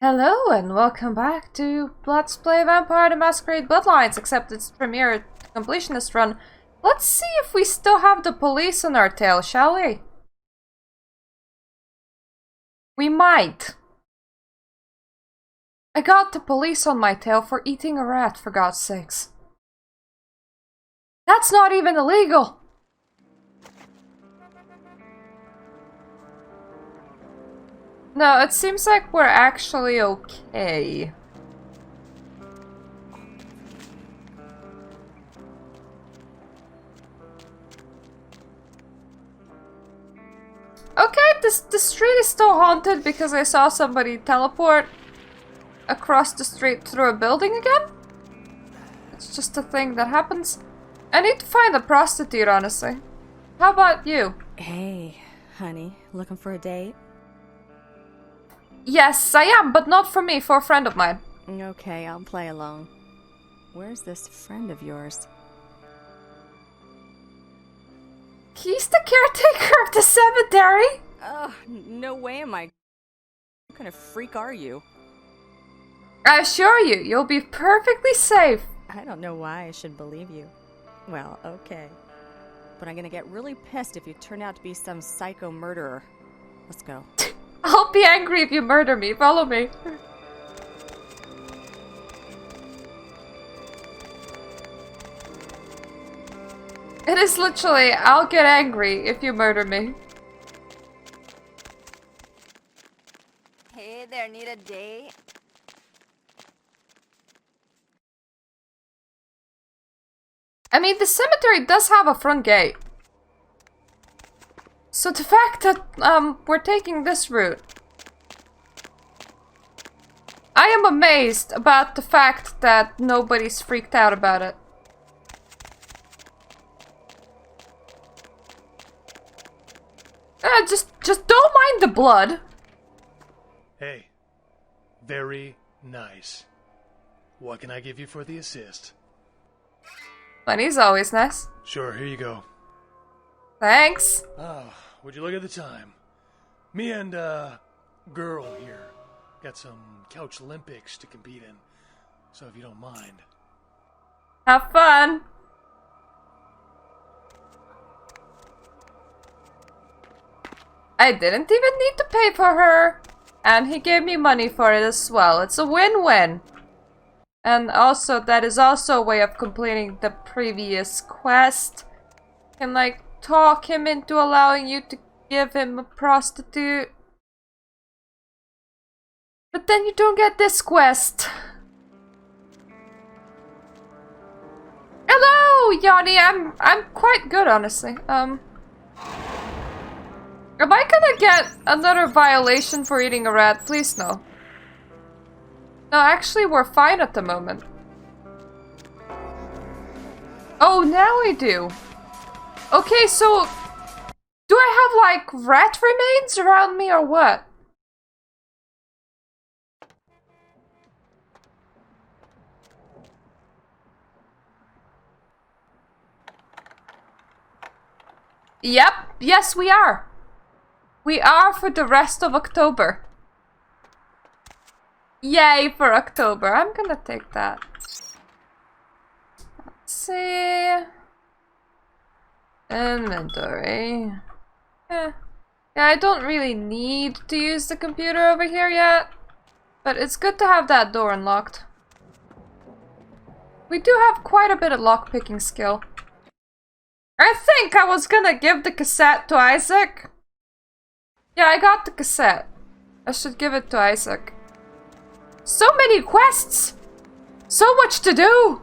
Hello and welcome back to Let's Play Vampire the Masquerade Bloodlines, except it's Tremere completionist run. Let's see if we still have the police on our tail, shall we? We might. I got the police on my tail for eating a rat, for God's sakes. That's not even illegal! No, it seems like we're actually okay. Okay, the street is still haunted because I saw somebody teleport across the street through a building again. It's just a thing that happens. I need to find a prostitute, honestly. How about you? Hey, honey, looking for a date? Yes, I am, but not for me, for a friend of mine. Okay, I'll play along. Where's this friend of yours? He's the caretaker of the cemetery! Oh, no way am I. What kind of freak are you? I assure you, you'll be perfectly safe. I don't know why I should believe you. Well, okay. But I'm gonna get really pissed if you turn out to be some psycho murderer. Let's go. I'll be angry if you murder me. Follow me. It is literally, I'll get angry if you murder me. Hey there, need a date? I mean, the cemetery does have a front gate. So the fact that, we're taking this route. I am amazed about the fact that nobody's freaked out about it. Just don't mind the blood. Hey, very nice. What can I give you for the assist? Money's always nice. Sure, here you go. Thanks. Ah, would you look at the time? Me and, girl here got some couch Olympics to compete in. So if you don't mind. Have fun. I didn't even need to pay for her. And he gave me money for it as well. It's a win-win. And also, that is also a way of completing the previous quest. Can, like, talk him into allowing you to give him a prostitute. But then you don't get this quest. Hello, Yanni. I'm quite good, honestly. Am I gonna get another violation for eating a rat? Please no. No, actually, we're fine at the moment. Oh, now we do. Okay, so do I have, like, rat remains around me or what? Yep, yes we are. We are for the rest of October. Yay for October. I'm gonna take that. Let's see. Inventory. Yeah, I don't really need to use the computer over here yet. But it's good to have that door unlocked. We do have quite a bit of lockpicking skill. I think I was gonna give the cassette to Isaac. Yeah, I got the cassette. I should give it to Isaac. So many quests! So much to do!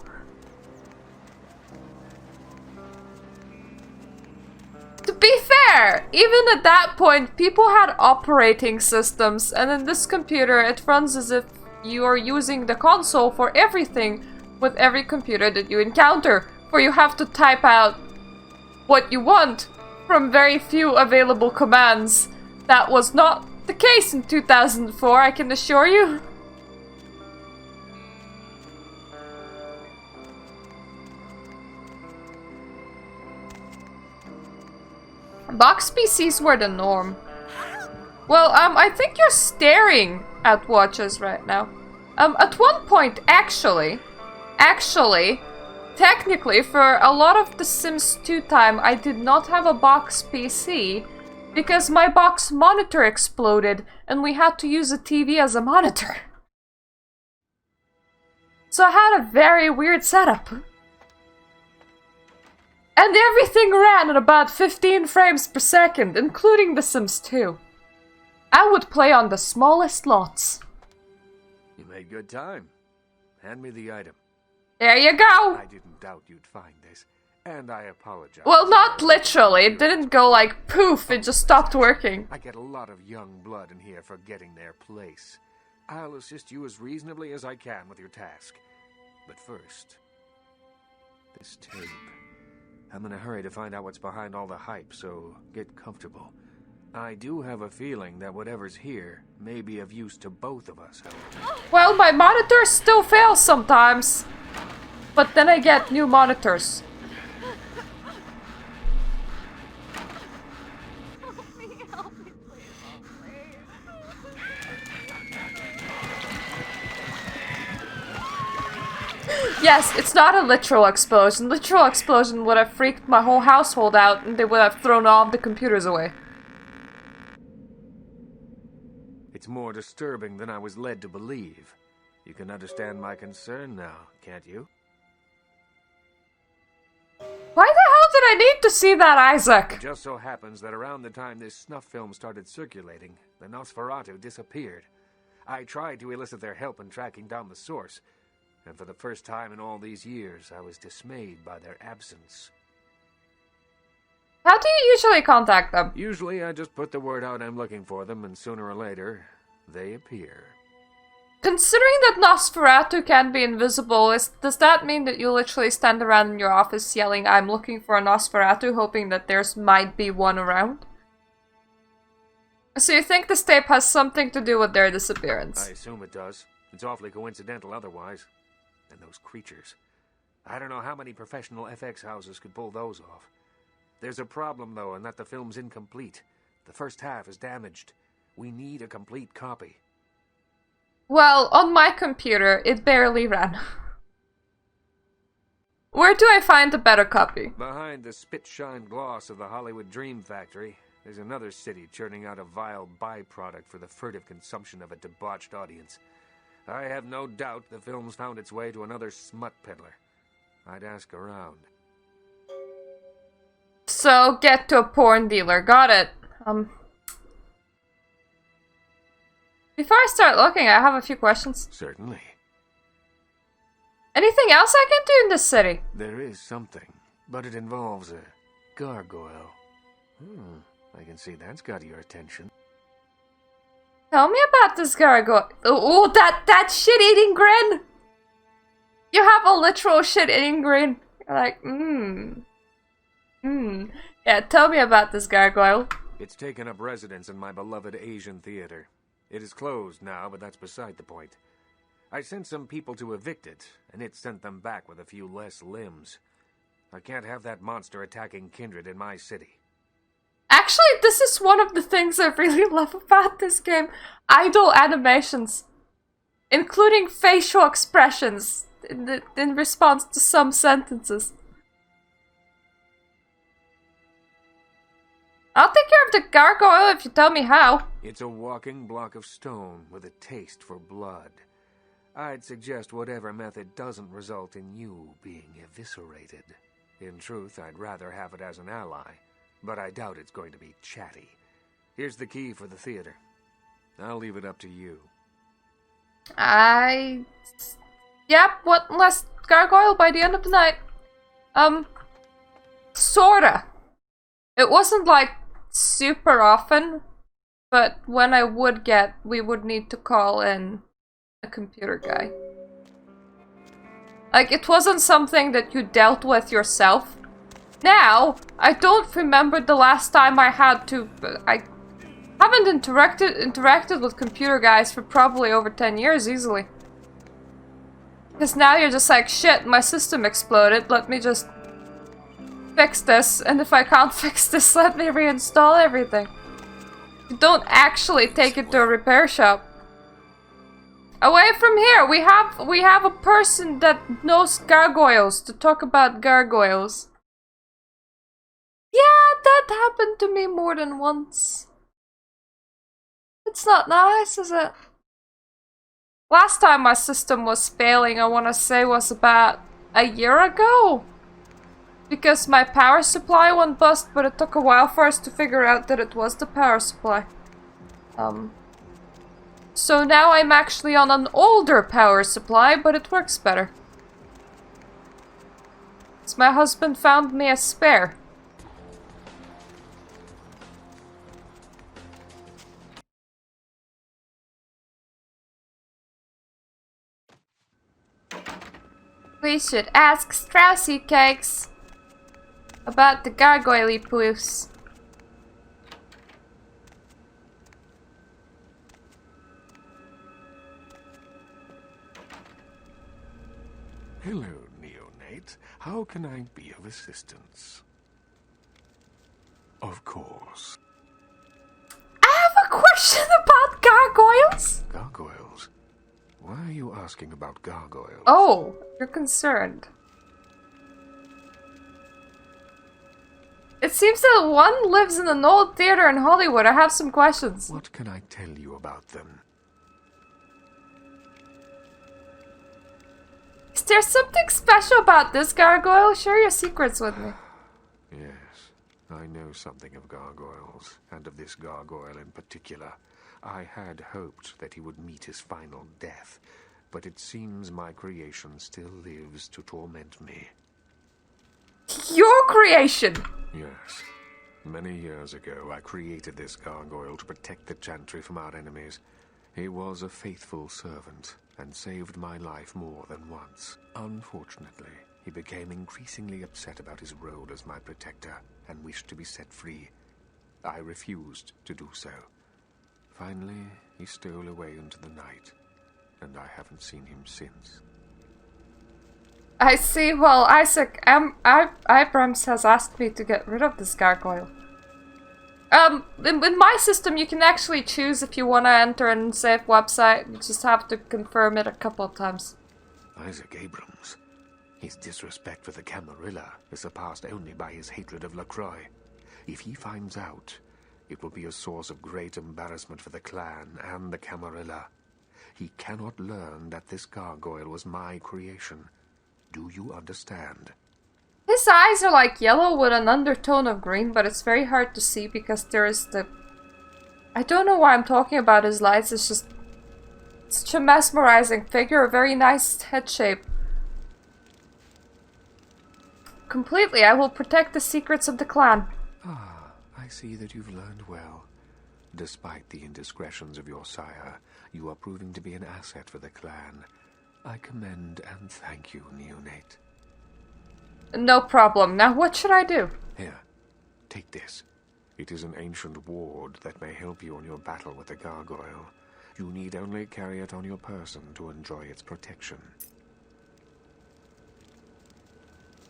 To be fair, even at that point, people had operating systems, and in this computer it runs as if you are using the console for everything with every computer that you encounter, for you have to type out what you want from very few available commands. That was not the case in 2004, I can assure you. Box PCs were the norm. Well, I think you're staring at watches right now. At one point, actually, technically, for a lot of the Sims 2 time, I did not have a box PC because my box monitor exploded and we had to use a TV as a monitor. So I had a very weird setup. And everything ran at about 15 frames per second, including The Sims 2. I would play on the smallest lots. You made good time. Hand me the item. There you go! I didn't doubt you'd find this, and I apologize. Well, not literally. It didn't go like poof, it just stopped working. I get a lot of young blood in here forgetting their place. I'll assist you as reasonably as I can with your task. But first, this tape. I'm in a hurry to find out what's behind all the hype, so get comfortable. I do have a feeling that whatever's here may be of use to both of us. Well, my monitors still fail sometimes. But then I get new monitors. Yes, it's not a literal explosion. Literal explosion would have freaked my whole household out and they would have thrown all of the computers away. It's more disturbing than I was led to believe. You can understand my concern now, can't you? Why the hell did I need to see that, Isaac? It just so happens that around the time this snuff film started circulating, the Nosferatu disappeared. I tried to elicit their help in tracking down the source, and for the first time in all these years, I was dismayed by their absence. How do you usually contact them? Usually, I just put the word out I'm looking for them, and sooner or later, they appear. Considering that Nosferatu can be invisible, does that mean that you literally stand around in your office yelling, "I'm looking for a Nosferatu," hoping that there's might be one around? So you think this tape has something to do with their disappearance? I assume it does. It's awfully coincidental otherwise. And those creatures. I don't know how many professional FX houses could pull those off. There's a problem, though, in that the film's incomplete. The first half is damaged. We need a complete copy. Well, on my computer, it barely ran. Where do I find a better copy? Behind the spit-shine gloss of the Hollywood Dream Factory, there's another city churning out a vile byproduct for the furtive consumption of a debauched audience. I have no doubt the film's found its way to another smut peddler. I'd ask around. So, get to a porn dealer. Got it. Before I start looking, I have a few questions. Certainly. Anything else I can do in this city? There is something, but it involves a gargoyle. I can see that's got your attention. Tell me about this gargoyle. Oh, that shit-eating grin! You have a literal shit-eating grin. You're like, Yeah, tell me about this gargoyle. It's taken up residence in my beloved Asian theater. It is closed now, but that's beside the point. I sent some people to evict it, and it sent them back with a few less limbs. I can't have that monster attacking kindred in my city. Actually, this is one of the things I really love about this game. Idle animations. Including facial expressions in response to some sentences. I'll take care of the gargoyle if you tell me how. It's a walking block of stone with a taste for blood. I'd suggest whatever method doesn't result in you being eviscerated. In truth, I'd rather have it as an ally, but I doubt it's going to be chatty. Here's the key for the theater. I'll leave it up to you. Yep, one less gargoyle by the end of the night. Sorta. It wasn't like super often, but when I would get, we would need to call in a computer guy. Like, it wasn't something that you dealt with yourself. Now, I don't remember the last time I had to... I haven't interacted with computer guys for probably over 10 years easily. Because now you're just like, shit, my system exploded, let me just fix this, and if I can't fix this, let me reinstall everything. You don't actually take it to a repair shop. Away from here! We have a person that knows gargoyles to talk about gargoyles. Yeah, that happened to me more than once. It's not nice, is it? Last time my system was failing, I want to say, was about a year ago. Because my power supply went bust, but it took a while for us to figure out that it was the power supply. So now I'm actually on an older power supply, but it works better. So my husband found me a spare. We should ask Straussy Cakes about the gargoyle poofs. Hello, Neonate. How can I be of assistance? Of course. I have a question about gargoyles. Gargoyles? Why are you asking about gargoyles? Oh, you're concerned. It seems that one lives in an old theater in Hollywood. I have some questions. What can I tell you about them? Is there something special about this gargoyle? Share your secrets with me. Yes, I know something of gargoyles, and of this gargoyle in particular. I had hoped that he would meet his final death, but it seems my creation still lives to torment me. Your creation! Yes. Many years ago, I created this gargoyle to protect the Chantry from our enemies. He was a faithful servant, and saved my life more than once. Unfortunately, he became increasingly upset about his role as my protector, and wished to be set free. I refused to do so. Finally, he stole away into the night, and I haven't seen him since. I see. Well, Isaac, Abrams has asked me to get rid of this gargoyle. In my system, you can actually choose if you want to enter a safe website. You just have to confirm it a couple of times. Isaac Abrams. His disrespect for the Camarilla is surpassed only by his hatred of LaCroix. If he finds out, it will be a source of great embarrassment for the clan and the Camarilla. He cannot learn that this gargoyle was my creation. Do you understand? His eyes are like yellow with an undertone of green, but it's very hard to see because there is the... I don't know why I'm talking about his lights, it's just such a mesmerizing figure, a very nice head shape. Completely, I will protect the secrets of the clan. Ah, I see that you've learned well. Despite the indiscretions of your sire, you are proving to be an asset for the clan. I commend and thank you, Neonate. No problem. Now what should I do? Here, take this. It is an ancient ward that may help you on your battle with the gargoyle. You need only carry it on your person to enjoy its protection.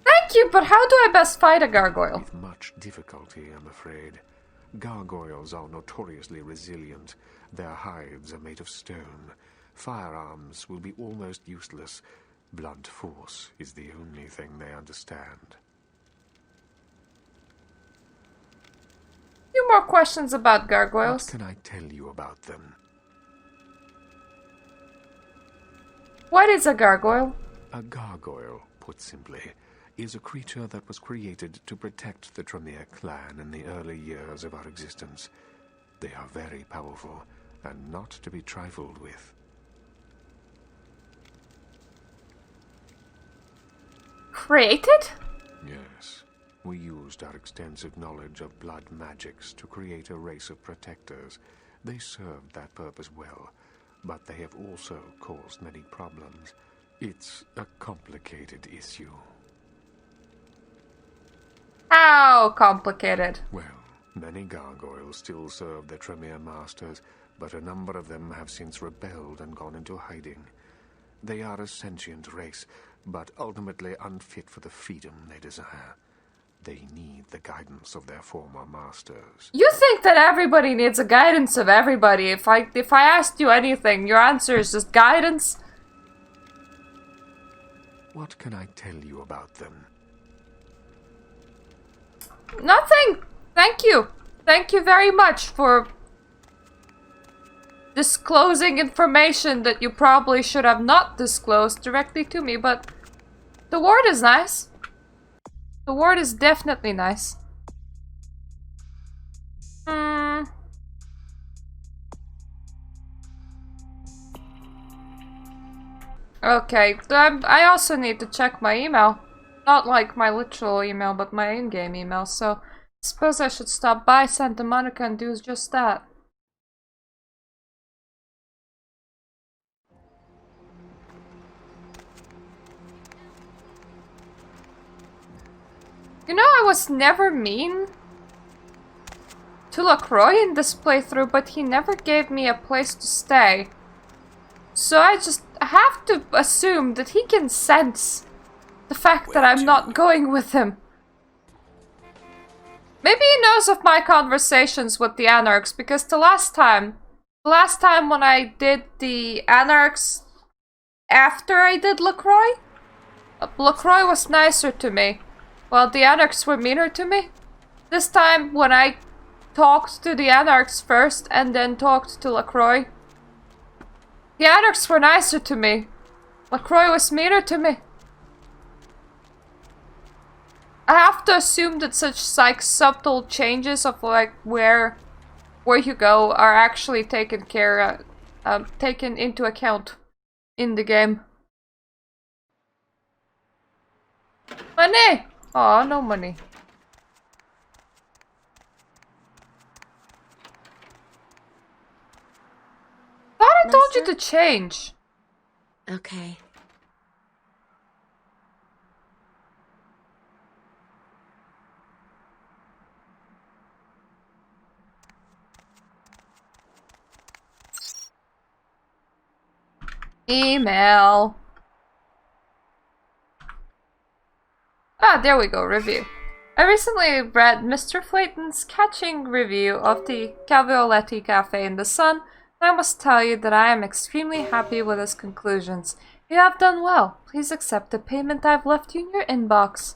Thank you, but how do I best fight a gargoyle? With much difficulty, I'm afraid. Gargoyles are notoriously resilient. Their hides are made of stone. Firearms will be almost useless. Blunt force is the only thing they understand. Few more questions about gargoyles. What can I tell you about them? What is a gargoyle? A gargoyle, put simply, is a creature that was created to protect the Tremere clan in the early years of our existence. They are very powerful, and not to be trifled with. Created? Yes. We used our extensive knowledge of blood magics to create a race of protectors. They served that purpose well, but they have also caused many problems. It's a complicated issue. How complicated? Well, many gargoyles still serve their Tremere masters, but a number of them have since rebelled and gone into hiding. They are a sentient race, but ultimately unfit for the freedom they desire. They need the guidance of their former masters. You think that everybody needs the guidance of everybody. If I asked you anything, your answer is just guidance? What can I tell you about them? Nothing! Thank you. Thank you very much for disclosing information that you probably should have not disclosed directly to me, but the ward is nice. The ward is definitely nice. Okay, I also need to check my email. Not like my literal email, but my in-game email, so I suppose I should stop by Santa Monica and do just that. You know, I was never mean to LaCroix in this playthrough, but he never gave me a place to stay. So I just have to assume that he can sense the fact that I'm not going with him. Maybe he knows of my conversations with the Anarchs, because the last time when I did the Anarchs after I did LaCroix, LaCroix was nicer to me, while the Anarchs were meaner to me. This time, when I talked to the Anarchs first and then talked to LaCroix, the Anarchs were nicer to me. LaCroix was meaner to me. I have to assume that such like subtle changes of like where you go are actually taken into account in the game. Money! Oh, no money. Thought I told you to change. Okay. Email. Ah, there we go, review. I recently read Mr. Flayton's catching review of the Caveoletti Cafe in the Sun, and I must tell you that I am extremely happy with his conclusions. You have done well. Please accept the payment I've left you in your inbox.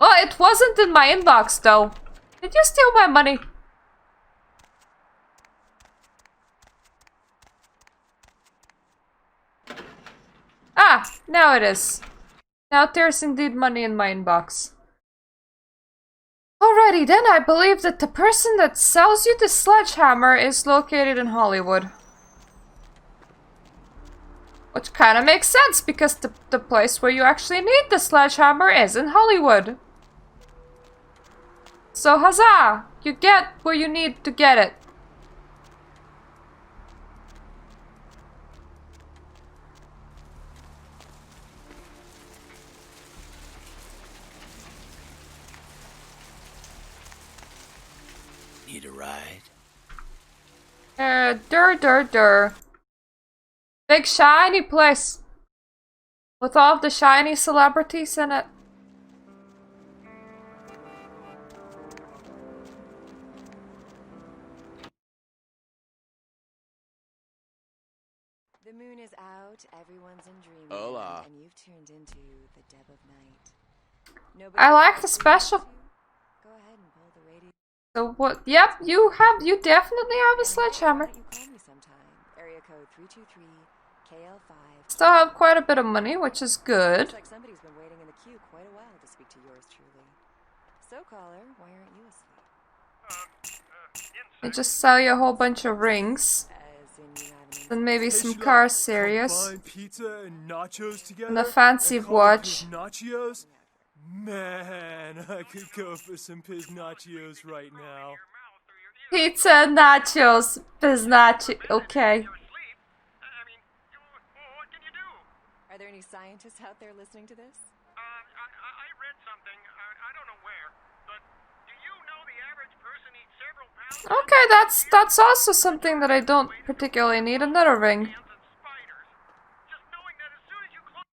Oh, it wasn't in my inbox, though. Did you steal my money? Ah, now it is. Now there's indeed money in my inbox. Alrighty then, I believe that the person that sells you the sledgehammer is located in Hollywood. Which kind of makes sense, because the place where you actually need the sledgehammer is in Hollywood. So huzzah! You get where you need to get it. Need a ride? Dur. Big shiny place. With all of the shiny celebrities in it. The moon is out, everyone's in dreamland, Hola. and you've turned into the Deb of Night. Nobody I like the special. Go ahead and pull the radio. So what? Yep, you definitely have a sledgehammer. Why don't you call me sometime? Area code 323 KL5. Still have quite a bit of money, which is good. Looks like somebody's been waiting in the queue quite a while to speak to yours truly. So caller, why aren't you asleep? They just sell you a whole bunch of rings. As in you have an Then maybe some Should I car series. combine pizza and nachos together And a fancy and call it watch. Nachos? Man, I could go for some Piznaccios right now. Pizza and nachos. Piznacci. Okay. Are there any scientists out there listening to this? I read something, I don't know where, but do you know the average person eats several pounds Okay, that's also something that I don't particularly need. Another ring. of spiders? Just knowing that as soon as you close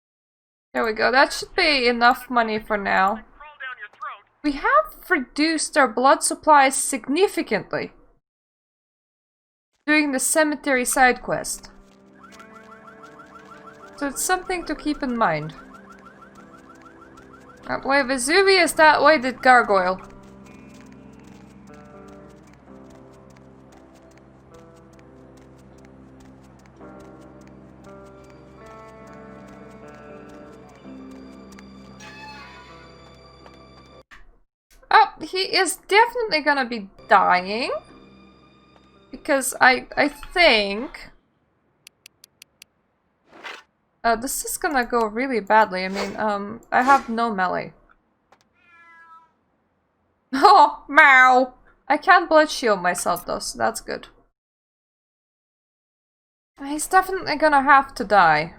There we go. That should be enough money for now. crawl down your throat, we have reduced our blood supplies significantly doing the cemetery side quest. So it's something to keep in mind. That way Vesuvius, that way did Gargoyle. Oh, he is definitely gonna be dying. Because I think... this is gonna go really badly. I mean, I have no melee. Oh, meow! I can't blood shield myself though, so that's good. He's definitely gonna have to die.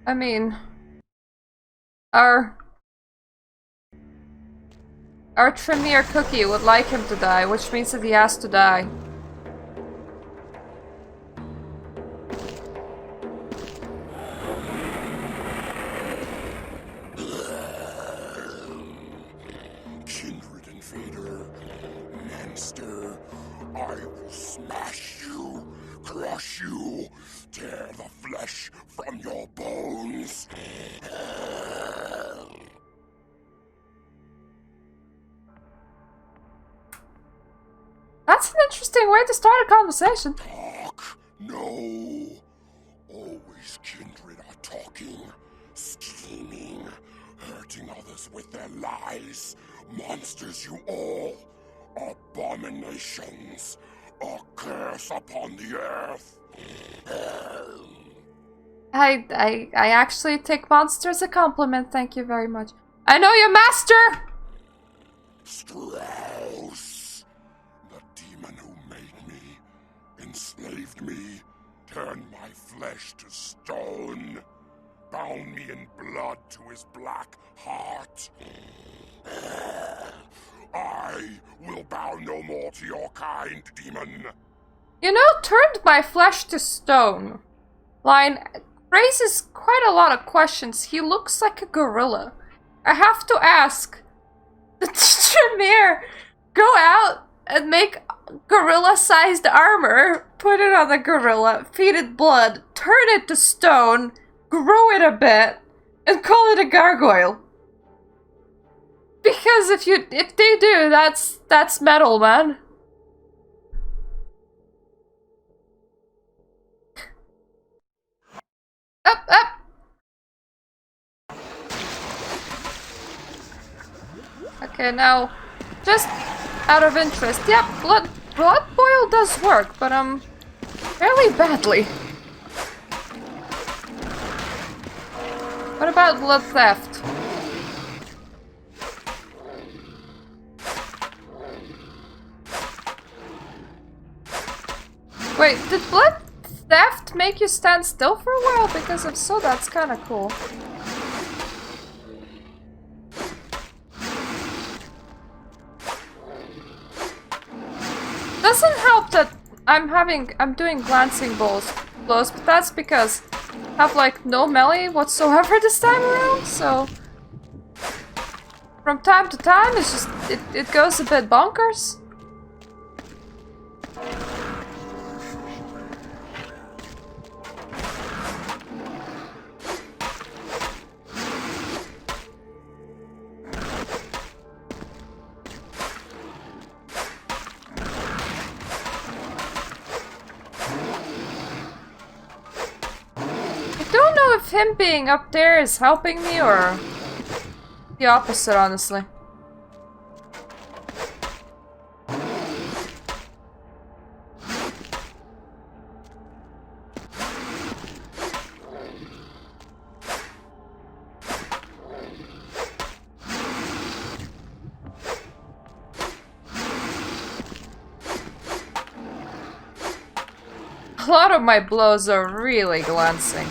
I mean... Our Tremere cookie would like him to die, which means that he has to die. Kindred invader, monster, I will smash you, crush you, tear the flesh from your bones. That's an interesting way to start a conversation. Talk? No. Always kindred are talking, scheming, hurting others with their lies. Monsters you all. Abominations. A curse upon the earth. I actually take monster as a compliment, thank you very much. I know your master! Strauss. The demon who made me, enslaved me, turned my flesh to stone, bound me in blood to his black heart. I will bow no more to your kind, demon. You know, turned my flesh to stone. Line raises quite a lot of questions. He looks like a gorilla. I have to ask, did Tremere go out and make gorilla-sized armor, put it on the gorilla, feed it blood, turn it to stone, grow it a bit, and call it a gargoyle? Because if they do, that's metal, man. Up, up. Okay, now, just out of interest, yeah, blood boil does work, but fairly badly. What about blood theft? Wait, did blood theft make you stand still for a while? Because if so, that's kind of cool. Doesn't help that I'm doing glancing blows, but that's because I have like no melee whatsoever this time around, so from time to time it's just it goes a bit bonkers. Him being up there is helping me, or the opposite, honestly. A lot of my blows are really glancing.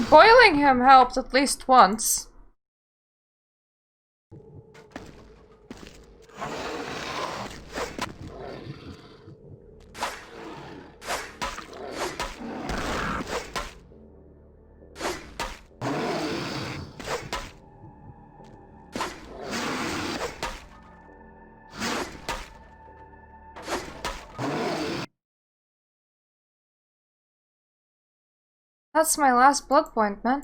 Boiling him helped at least once. That's my last blood point, man.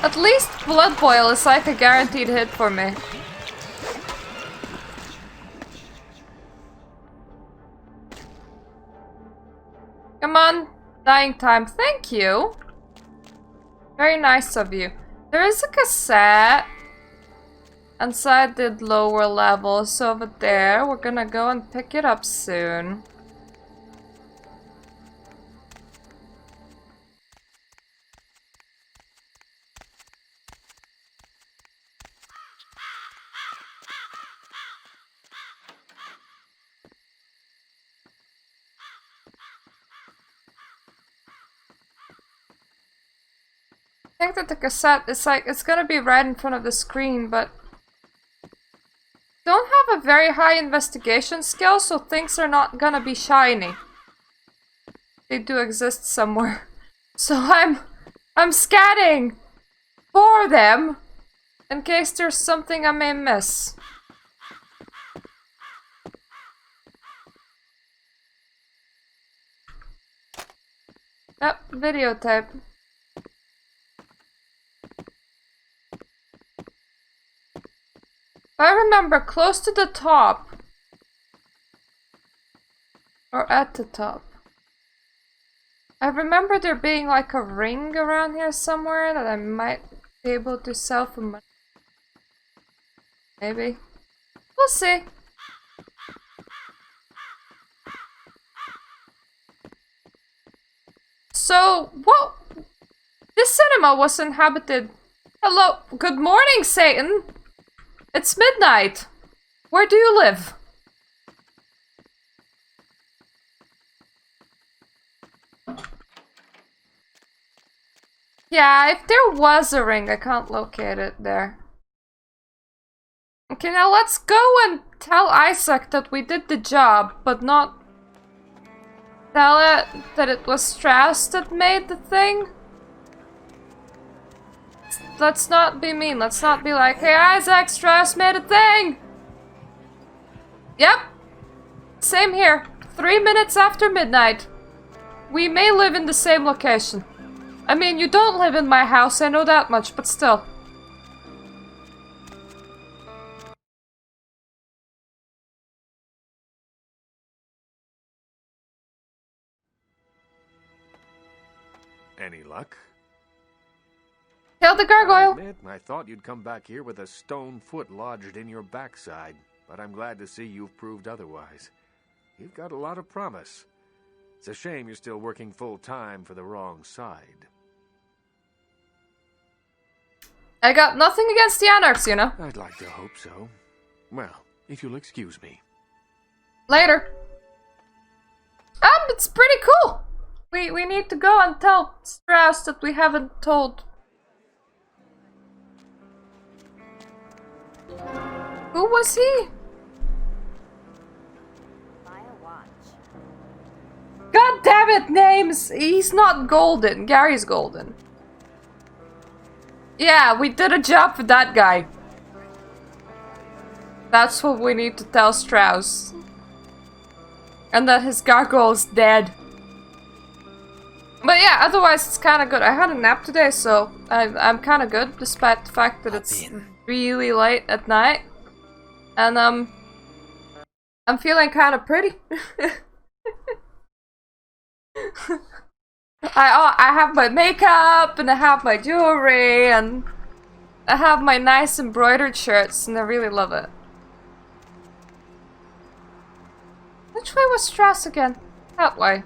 At least Blood Boil is like a guaranteed hit for me. Come on, dying time. Thank you. Very nice of you. There is a cassette inside the lower levels over there. We're gonna go and pick it up soon. I think that the cassette is like, it's gonna be right in front of the screen, but don't have a very high investigation skill, so things are not gonna be shiny. They do exist somewhere. So I'm scanning for them in case there's something I may miss. Yep, videotape. I remember close to the top. Or at the top. I remember there being like a ring around here somewhere that I might be able to sell for money. Maybe. We'll see. So, what? This cinema was inhabited. Hello, good morning, Satan. It's midnight. Where do you live? Yeah, if there was a ring, I can't locate it there. Okay, now let's go and tell Isaac that we did the job, but not tell it that it was Strauss that made the thing. Let's not be mean. Let's not be like, hey Isaac, Strauss made a thing! Yep. Same here. 3 minutes after midnight. We may live in the same location. I mean, you don't live in my house, I know that much, but still. Any luck? Kill the gargoyle! I thought you'd come back here with a stone foot lodged in your backside, but I'm glad to see you've proved otherwise. You've got a lot of promise. It's a shame you're still working full-time for the wrong side. I got nothing against the Anarchs, you know. I'd like to hope so. Well, if you'll excuse me. Later. It's pretty cool. We need to go and tell Strauss that we haven't told. Who was he? God damn it, names! He's not golden. Gary's golden. Yeah, we did a job for that guy. That's what we need to tell Strauss. And that his gargoyle is dead. But yeah, otherwise it's kind of good. I had a nap today, so I'm kind of good, despite the fact that it's really late at night. And I'm feeling kind of pretty. I have my makeup, and I have my jewelry, and I have my nice embroidered shirts, and I really love it. Which way was Strauss again? That way.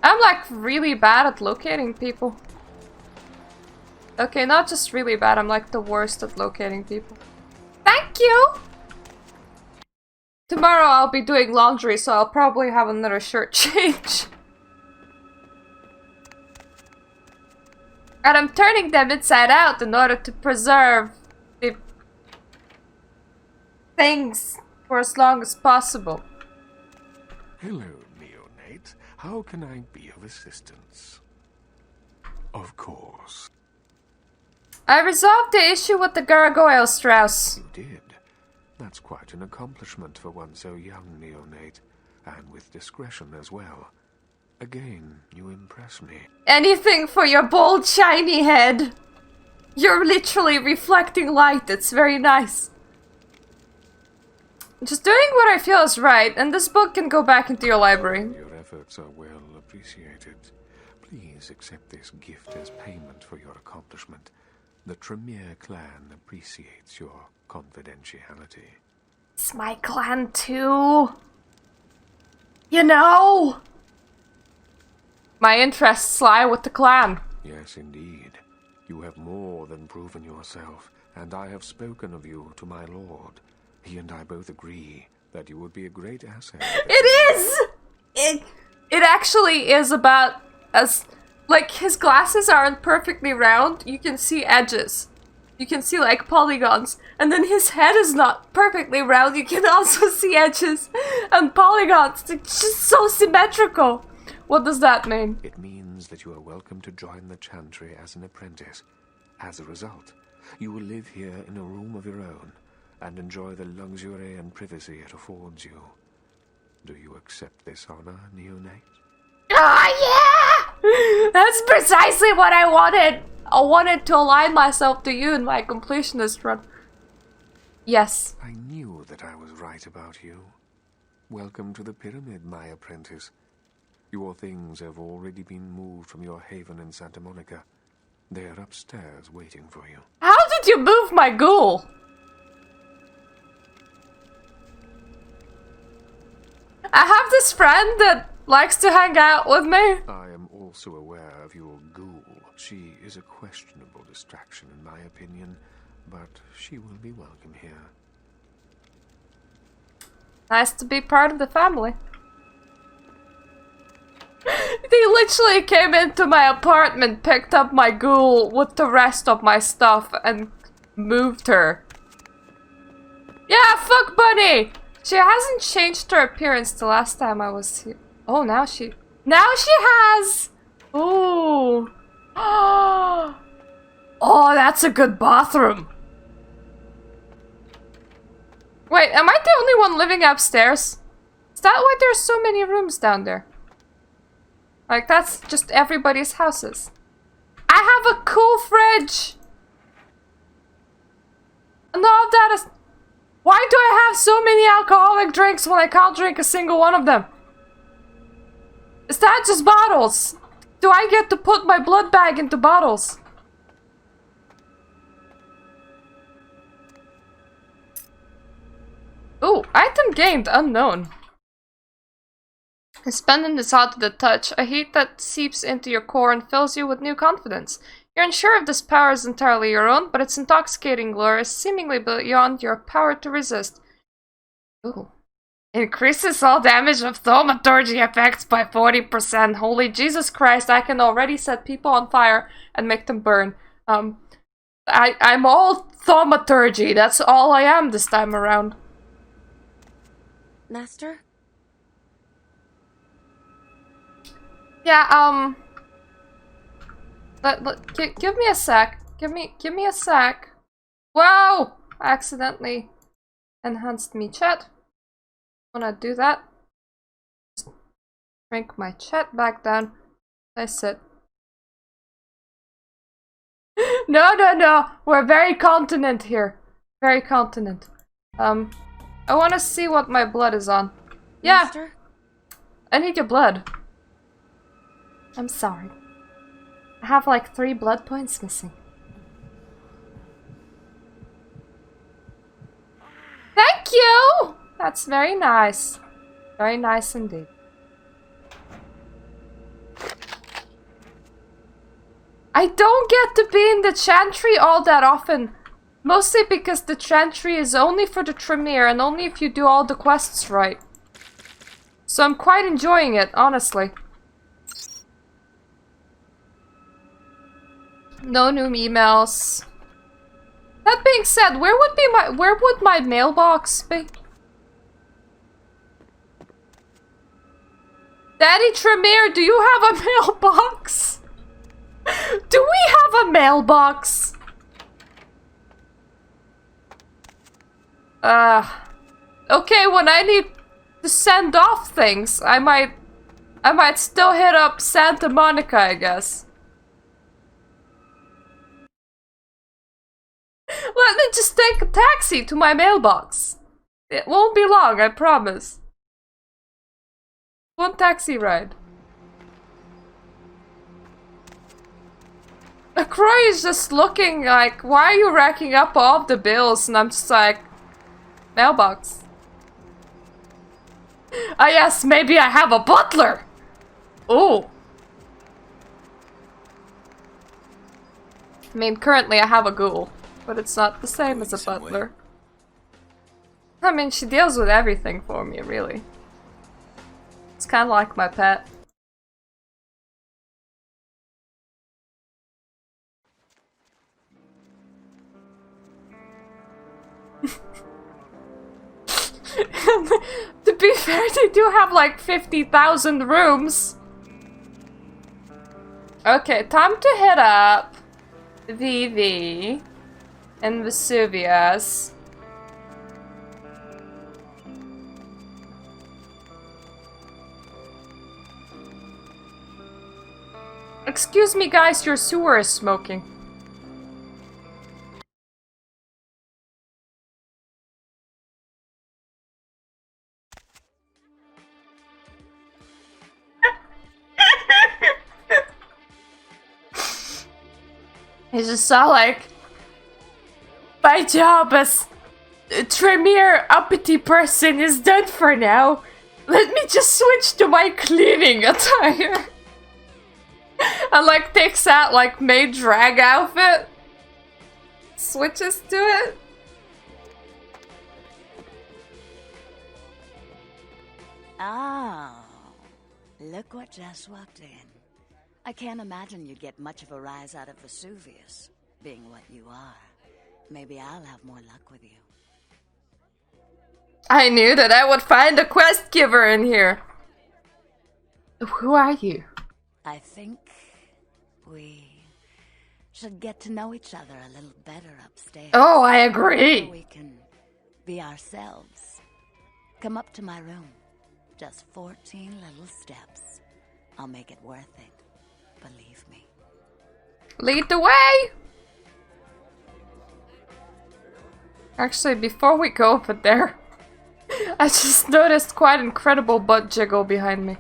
I'm like really bad at locating people. Okay, not just really bad, I'm like the worst at locating people. Thank you! Tomorrow I'll be doing laundry, so I'll probably have another shirt change. And I'm turning them inside out in order to preserve the things for as long as possible. Hello, neonate. How can I be of assistance? Of course. I resolved the issue with the gargoyle, Strauss. You did. That's quite an accomplishment for one so young, neonate. And with discretion as well. Again, you impress me. Anything for your bold, shiny head. You're literally reflecting light. It's very nice. Just doing what I feel is right, and this book can go back into your library. Your efforts are well appreciated. Please accept this gift as payment for your accomplishment. The Tremere clan appreciates your confidentiality. It's my clan too. You know? My interests lie with the clan. Yes, indeed. You have more than proven yourself, and I have spoken of you to my lord. He and I both agree that you would be a great asset. It is! It actually is about as... Like, his glasses aren't perfectly round. You can see edges. You can see, like, polygons. And then his head is not perfectly round. You can also see edges and polygons. It's just so symmetrical. What does that mean? It means that you are welcome to join the Chantry as an apprentice. As a result, you will live here in a room of your own and enjoy the luxury and privacy it affords you. Do you accept this honor, neonate? Oh, yeah! That's precisely what I wanted. I wanted to align myself to you in my completionist run. Yes. I knew that I was right about you. Welcome to the pyramid, my apprentice. Your things have already been moved from your haven in Santa Monica. They are upstairs waiting for you. How did you move my ghoul? I have this friend that likes to hang out with me. I am also aware of your ghoul. She is a questionable distraction in my opinion, but she will be welcome here. Nice to be part of the family. They literally came into my apartment, picked up my ghoul with the rest of my stuff, and moved her. Yeah, fuck Bunny! She hasn't changed her appearance the last time I was here. Oh, now she has! Ooh. Oh, that's a good bathroom. Wait, am I the only one living upstairs? Is that why there's so many rooms down there? Like, that's just everybody's houses. I have a cool fridge! And all of that is... Why do I have so many alcoholic drinks when I can't drink a single one of them? Is that just bottles? Do I get to put my blood bag into bottles? Ooh, item gained, unknown. Suspending is hot to the touch, a heat that seeps into your core and fills you with new confidence. You're unsure if this power is entirely your own, but its intoxicating lure is seemingly beyond your power to resist. Ooh. Increases all damage of thaumaturgy effects by 40%. Holy Jesus Christ, I can already set people on fire and make them burn. I'm all thaumaturgy, that's all I am this time around. Master? Yeah, give me a sec. Give me a sec. Whoa! I accidentally enhanced me chat. Wanna do that? Just shrink my chat back down. I said. No. We're very continent here. Very continent. I wanna see what my blood is on. Yeah. Master? I need your blood. I'm sorry. I have like 3 blood points missing. Thank you! That's very nice. Very nice indeed. I don't get to be in the Chantry all that often. Mostly because the Chantry is only for the Tremere and only if you do all the quests right. So I'm quite enjoying it, honestly. No new emails. That being said, where would my mailbox be? Daddy Tremere, do you have a mailbox? Do we have a mailbox? Okay, when I need to send off things, I might still hit up Santa Monica, I guess. Let me just take a taxi to my mailbox. It won't be long, I promise. One taxi ride. Croy is just looking like, why are you racking up all of the bills? And I'm just like, mailbox. Ah yes, maybe I have a butler! Oh. I mean, currently I have a ghoul, but it's not the same as a butler. I mean, she deals with everything for me, really. It's kind of like my pet. To be fair, they do have like 50,000 rooms. Okay, time to hit up Vivi and Vesuvius. Excuse me guys, your sewer is smoking. I just saw like, my job as a Tremere uppity person is done for now. Let me just switch to my cleaning attire. And like takes out like maid drag outfit. Switches to it. Oh, look what just walked in. I can't imagine you'd get much of a rise out of Vesuvius, being what you are. Maybe I'll have more luck with you. I knew that I would find a quest giver in here. Who are you? I think we should get to know each other a little better upstairs. Oh, I agree. So we can be ourselves. Come up to my room. Just 14 little steps. I'll make it worth it. Believe me. Lead the way! Actually, before we go over there, I just noticed quite incredible butt jiggle behind me.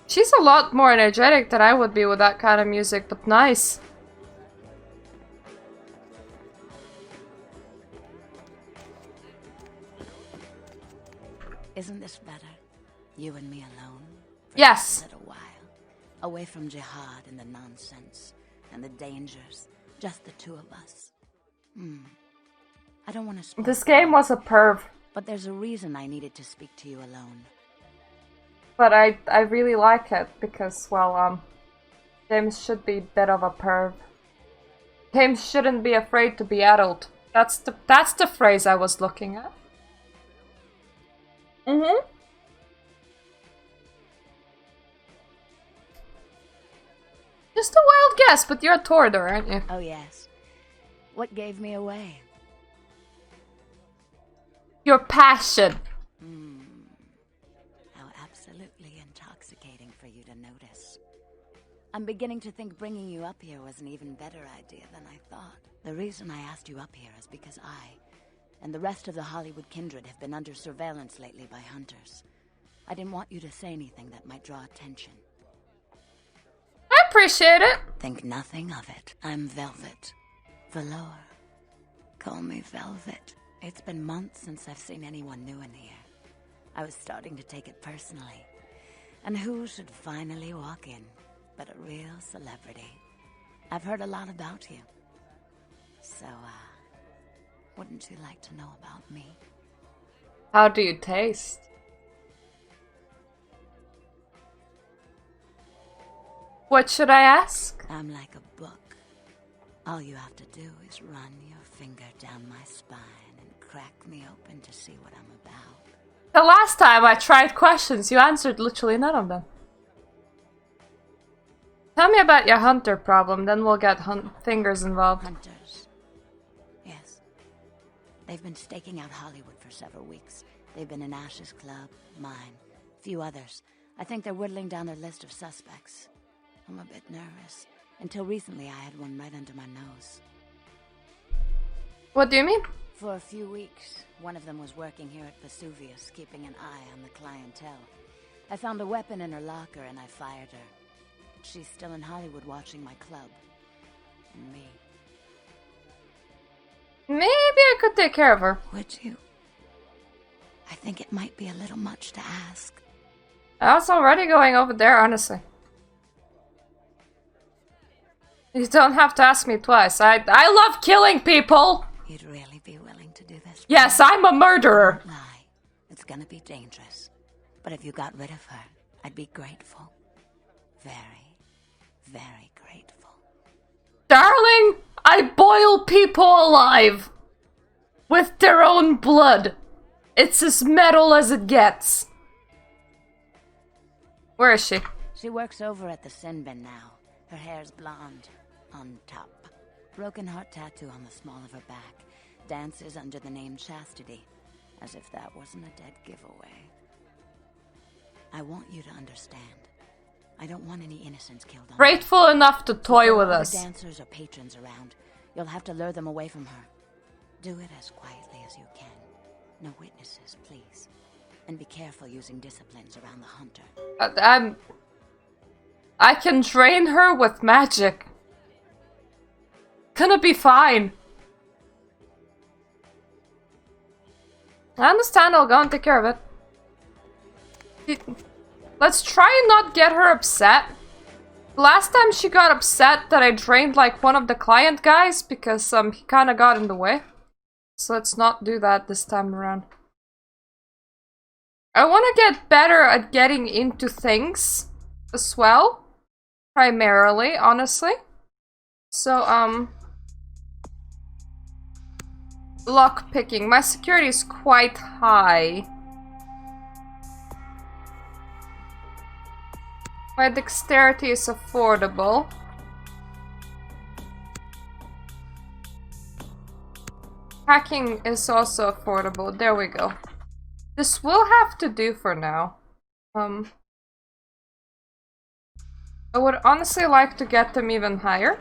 She's a lot more energetic than I would be with that kind of music, but nice. Isn't this better? You and me alone? For Yes. just a little while. Away from jihad and the nonsense and the dangers. Just the two of us. I don't want to spoil This game was a perv. But there's a reason I needed to speak to you alone. But I really like it because, well, games should be a bit of a perv. Games shouldn't be afraid to be adult. That's the phrase I was looking at. Just a wild guess, but you're a Tordor, aren't you? Oh yes. What gave me away? Your passion. How absolutely intoxicating for you to notice. I'm beginning to think bringing you up here was an even better idea than I thought. The reason I asked you up here is because I and the rest of the Hollywood kindred have been under surveillance lately by hunters. I didn't want you to say anything that might draw attention. I appreciate it. Think nothing of it. I'm Velvet. Valor. Call me Velvet. It's been months since I've seen anyone new in here. I was starting to take it personally. And who should finally walk in but a real celebrity? I've heard a lot about you. So, wouldn't you like to know about me? How do you taste? What should I ask? I'm like a book. All you have to do is run your finger down my spine and crack me open to see what I'm about. The last time I tried questions, you answered literally none of them. Tell me about your hunter problem, then we'll get fingers involved. Hunters. Yes. They've been staking out Hollywood for several weeks. They've been in Ash's club, mine, a few others. I think they're whittling down their list of suspects. I'm a bit nervous. Until recently, I had one right under my nose. What do you mean? For a few weeks, one of them was working here at Vesuvius, keeping an eye on the clientele. I found a weapon in her locker and I fired her. She's still in Hollywood watching my club. And me. Maybe I could take care of her. Would you? I think it might be a little much to ask. I was already going over there, honestly. You don't have to ask me twice. I love killing people! You'd really be willing to do this? Yes, I'm a murderer! Don't lie. It's gonna be dangerous. But if you got rid of her, I'd be grateful. Very, very grateful. Darling, I boil people alive! With their own blood. It's as metal as it gets. Where is she? She works over at the sin bin now. Her hair's blonde. On top. Broken heart tattoo on the small of her back. Dances under the name Chastity. As if that wasn't a dead giveaway. I want you to understand. I don't want any innocents killed on Grateful enough to toy with If us. dancers or patrons around, you'll have to lure them away from her. Do it as quietly as you can. No witnesses, please. And be careful using disciplines around the hunter. I can drain her with magic. Gonna be fine. I understand, I'll go and take care of it. Let's try and not get her upset. Last time she got upset that I drained like one of the client guys because he kinda got in the way. So let's not do that this time around. I wanna get better at getting into things as well. Primarily, honestly. So, lock picking. My security is quite high. My dexterity is affordable. Hacking is also affordable. There we go. This will have to do for now. I would honestly like to get them even higher.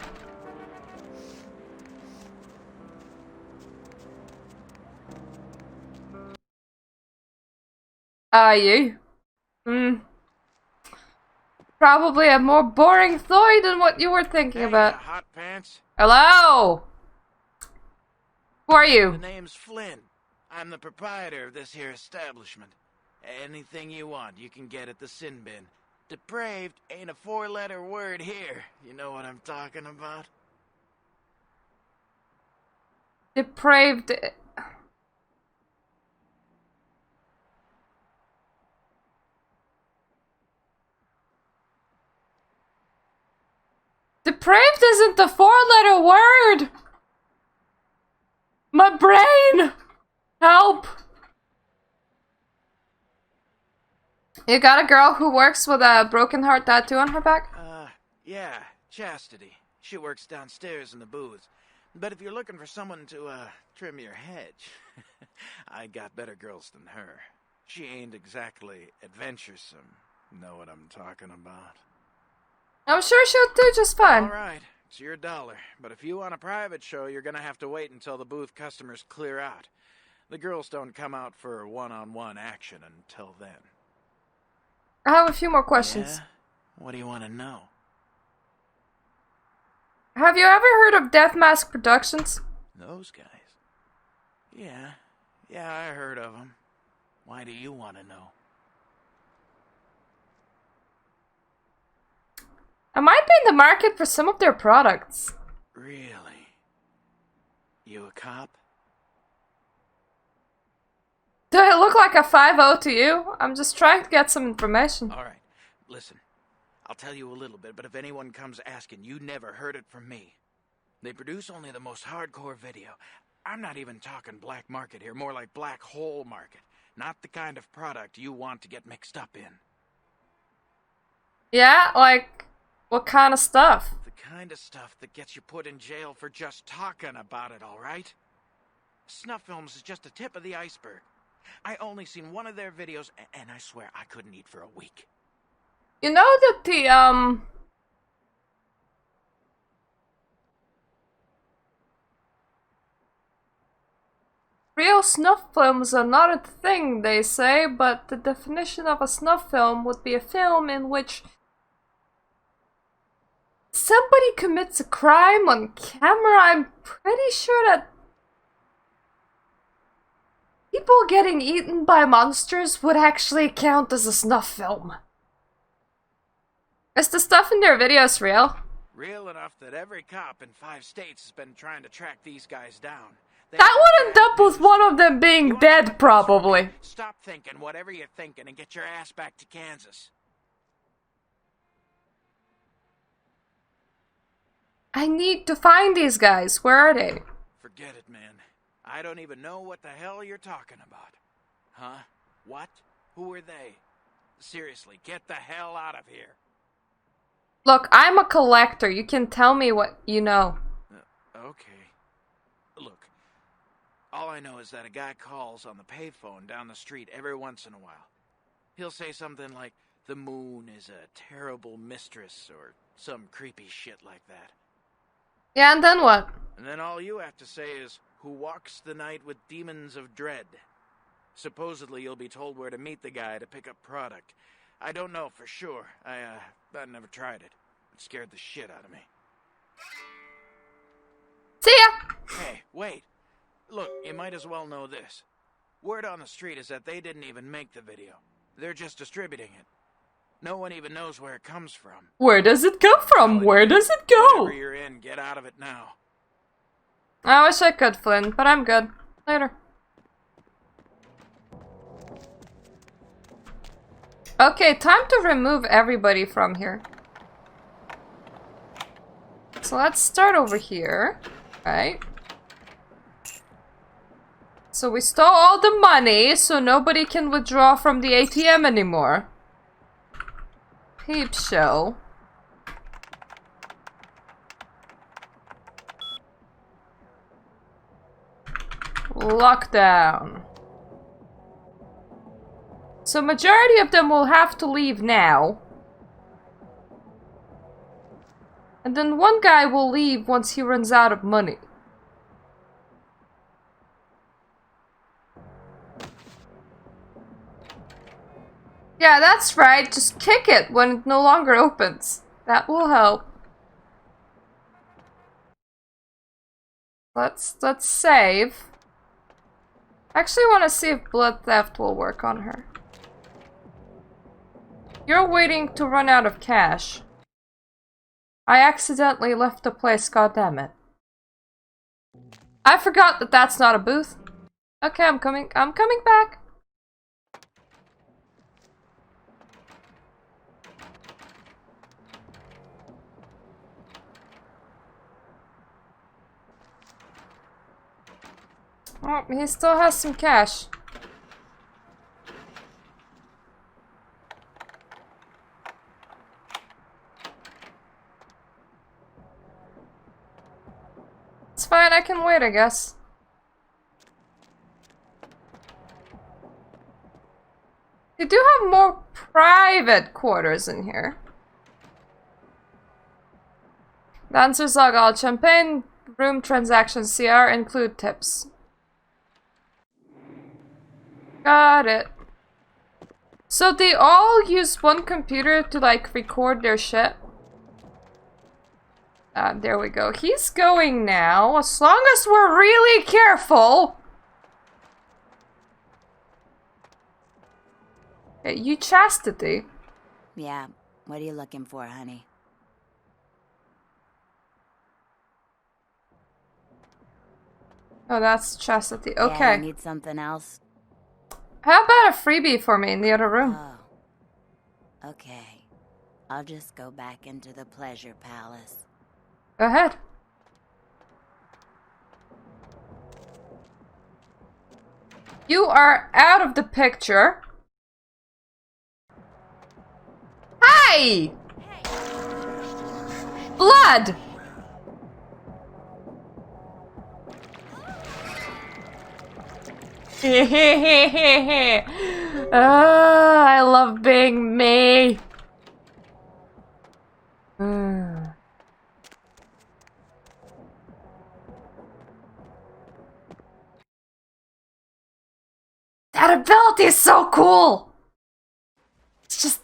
You? Probably a more boring toy than what you were thinking about. Hot pants. Hello! Who are The you? name's Flynn. I'm the proprietor of this here establishment. Anything you want, you can get at the sin bin. Depraved ain't a four-letter word here. You know what I'm talking about? Depraved. Depraved isn't a four-letter word! My brain! Help! You got a girl who works with a broken heart tattoo on her back? Yeah, Chastity. She works downstairs in the booth. But if you're looking for someone to, trim your hedge, I got better girls than her. She ain't exactly adventuresome. Know what I'm talking about? I'm sure she'll do just fine. Alright, it's your dollar. But if you want a private show, you're gonna have to wait until the booth customers clear out. The girls don't come out for one-on-one action until then. I have a few more questions. Yeah? What do you want to know? Have you ever heard of Death Mask Productions? Those guys? Yeah, I heard of them. Why do you want to know? I might be in the market for some of their products. Really? You a cop? Do I look like a 5-0 to you? I'm just trying to get some information. Alright, listen. I'll tell you a little bit, but if anyone comes asking, you never heard it from me. They produce only the most hardcore video. I'm not even talking black market here, more like black hole market. Not the kind of product you want to get mixed up in. Yeah, like, what kind of stuff? The kind of stuff that gets you put in jail for just talking about it, alright? Snuff films is just the tip of the iceberg. I only seen one of their videos, and I swear I couldn't eat for a week. You know that the, real snuff films are not a thing, they say, but the definition of a snuff film would be a film in which somebody commits a crime on camera. I'm pretty sure that people getting eaten by monsters would actually count as a snuff film. Is the stuff in their videos real? Real enough that every cop in 5 states has been trying to track these guys down. That would end up with one of them being dead, probably. Stop thinking whatever you're thinking and get your ass back to Kansas. I need to find these guys. Where are they? Forget it, man. I don't even know what the hell you're talking about. Huh? What? Who are they? Seriously, get the hell out of here. Look, I'm a collector. You can tell me what you know. Okay. Look, all I know is that a guy calls on the payphone down the street every once in a while. He'll say something like, the moon is a terrible mistress, or some creepy shit like that. Yeah, and then what? And then all you have to say is, who walks the night with demons of dread. Supposedly you'll be told where to meet the guy to pick up product. I don't know for sure. I never tried it. It scared the shit out of me. See ya! Hey, wait. Look, you might as well know this. Word on the street is that they didn't even make the video. They're just distributing it. No one even knows where it comes from. Where does it come from? Where does it go? Whatever you're in, get out of it now. I wish I could, Flynn, but I'm good. Later. Okay, time to remove everybody from here. So let's start over here, right? So we stole all the money, so nobody can withdraw from the ATM anymore. Peep show. Lockdown. So majority of them will have to leave now. And then one guy will leave once he runs out of money. Yeah, that's right. Just kick it when it no longer opens. That will help. Let's save. I actually want to see if blood theft will work on her. You're waiting to run out of cash. I accidentally left the place, goddammit. I forgot that that's not a booth. Okay, I'm coming back. Oh, he still has some cash. It's fine, I can wait, I guess. You do have more private quarters in here. Dancers log all champagne room transactions CR include tips. Got it. So they all use one computer to like record their shit? There we go. He's going now, as long as we're really careful. Hey, you chastity. Yeah, what are you looking for, honey? Oh, that's chastity. Yeah, Okay. you need something else? How about a freebie for me in the other room? Oh. Okay. I'll just go back into the pleasure palace. Go ahead. You are out of the picture. Hi! Blood! I love being me. That ability is so cool. It's just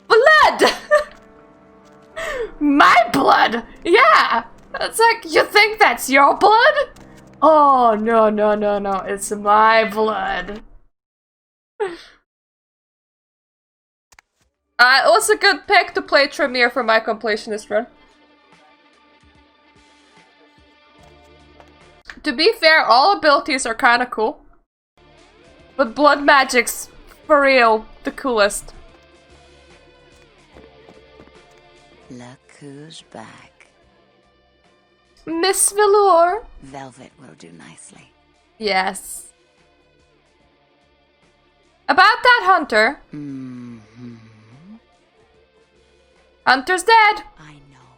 blood. My blood. Yeah. It's like, you think that's your blood? Oh, no, no, no, no. It's my blood. It was a good pick to play Tremere for my completionist run. To be fair, all abilities are kinda cool. But blood magic's, for real, the coolest. Look who's back. Miss Velour. Velvet will do nicely. Yes. About that hunter. Hunter's dead. I know.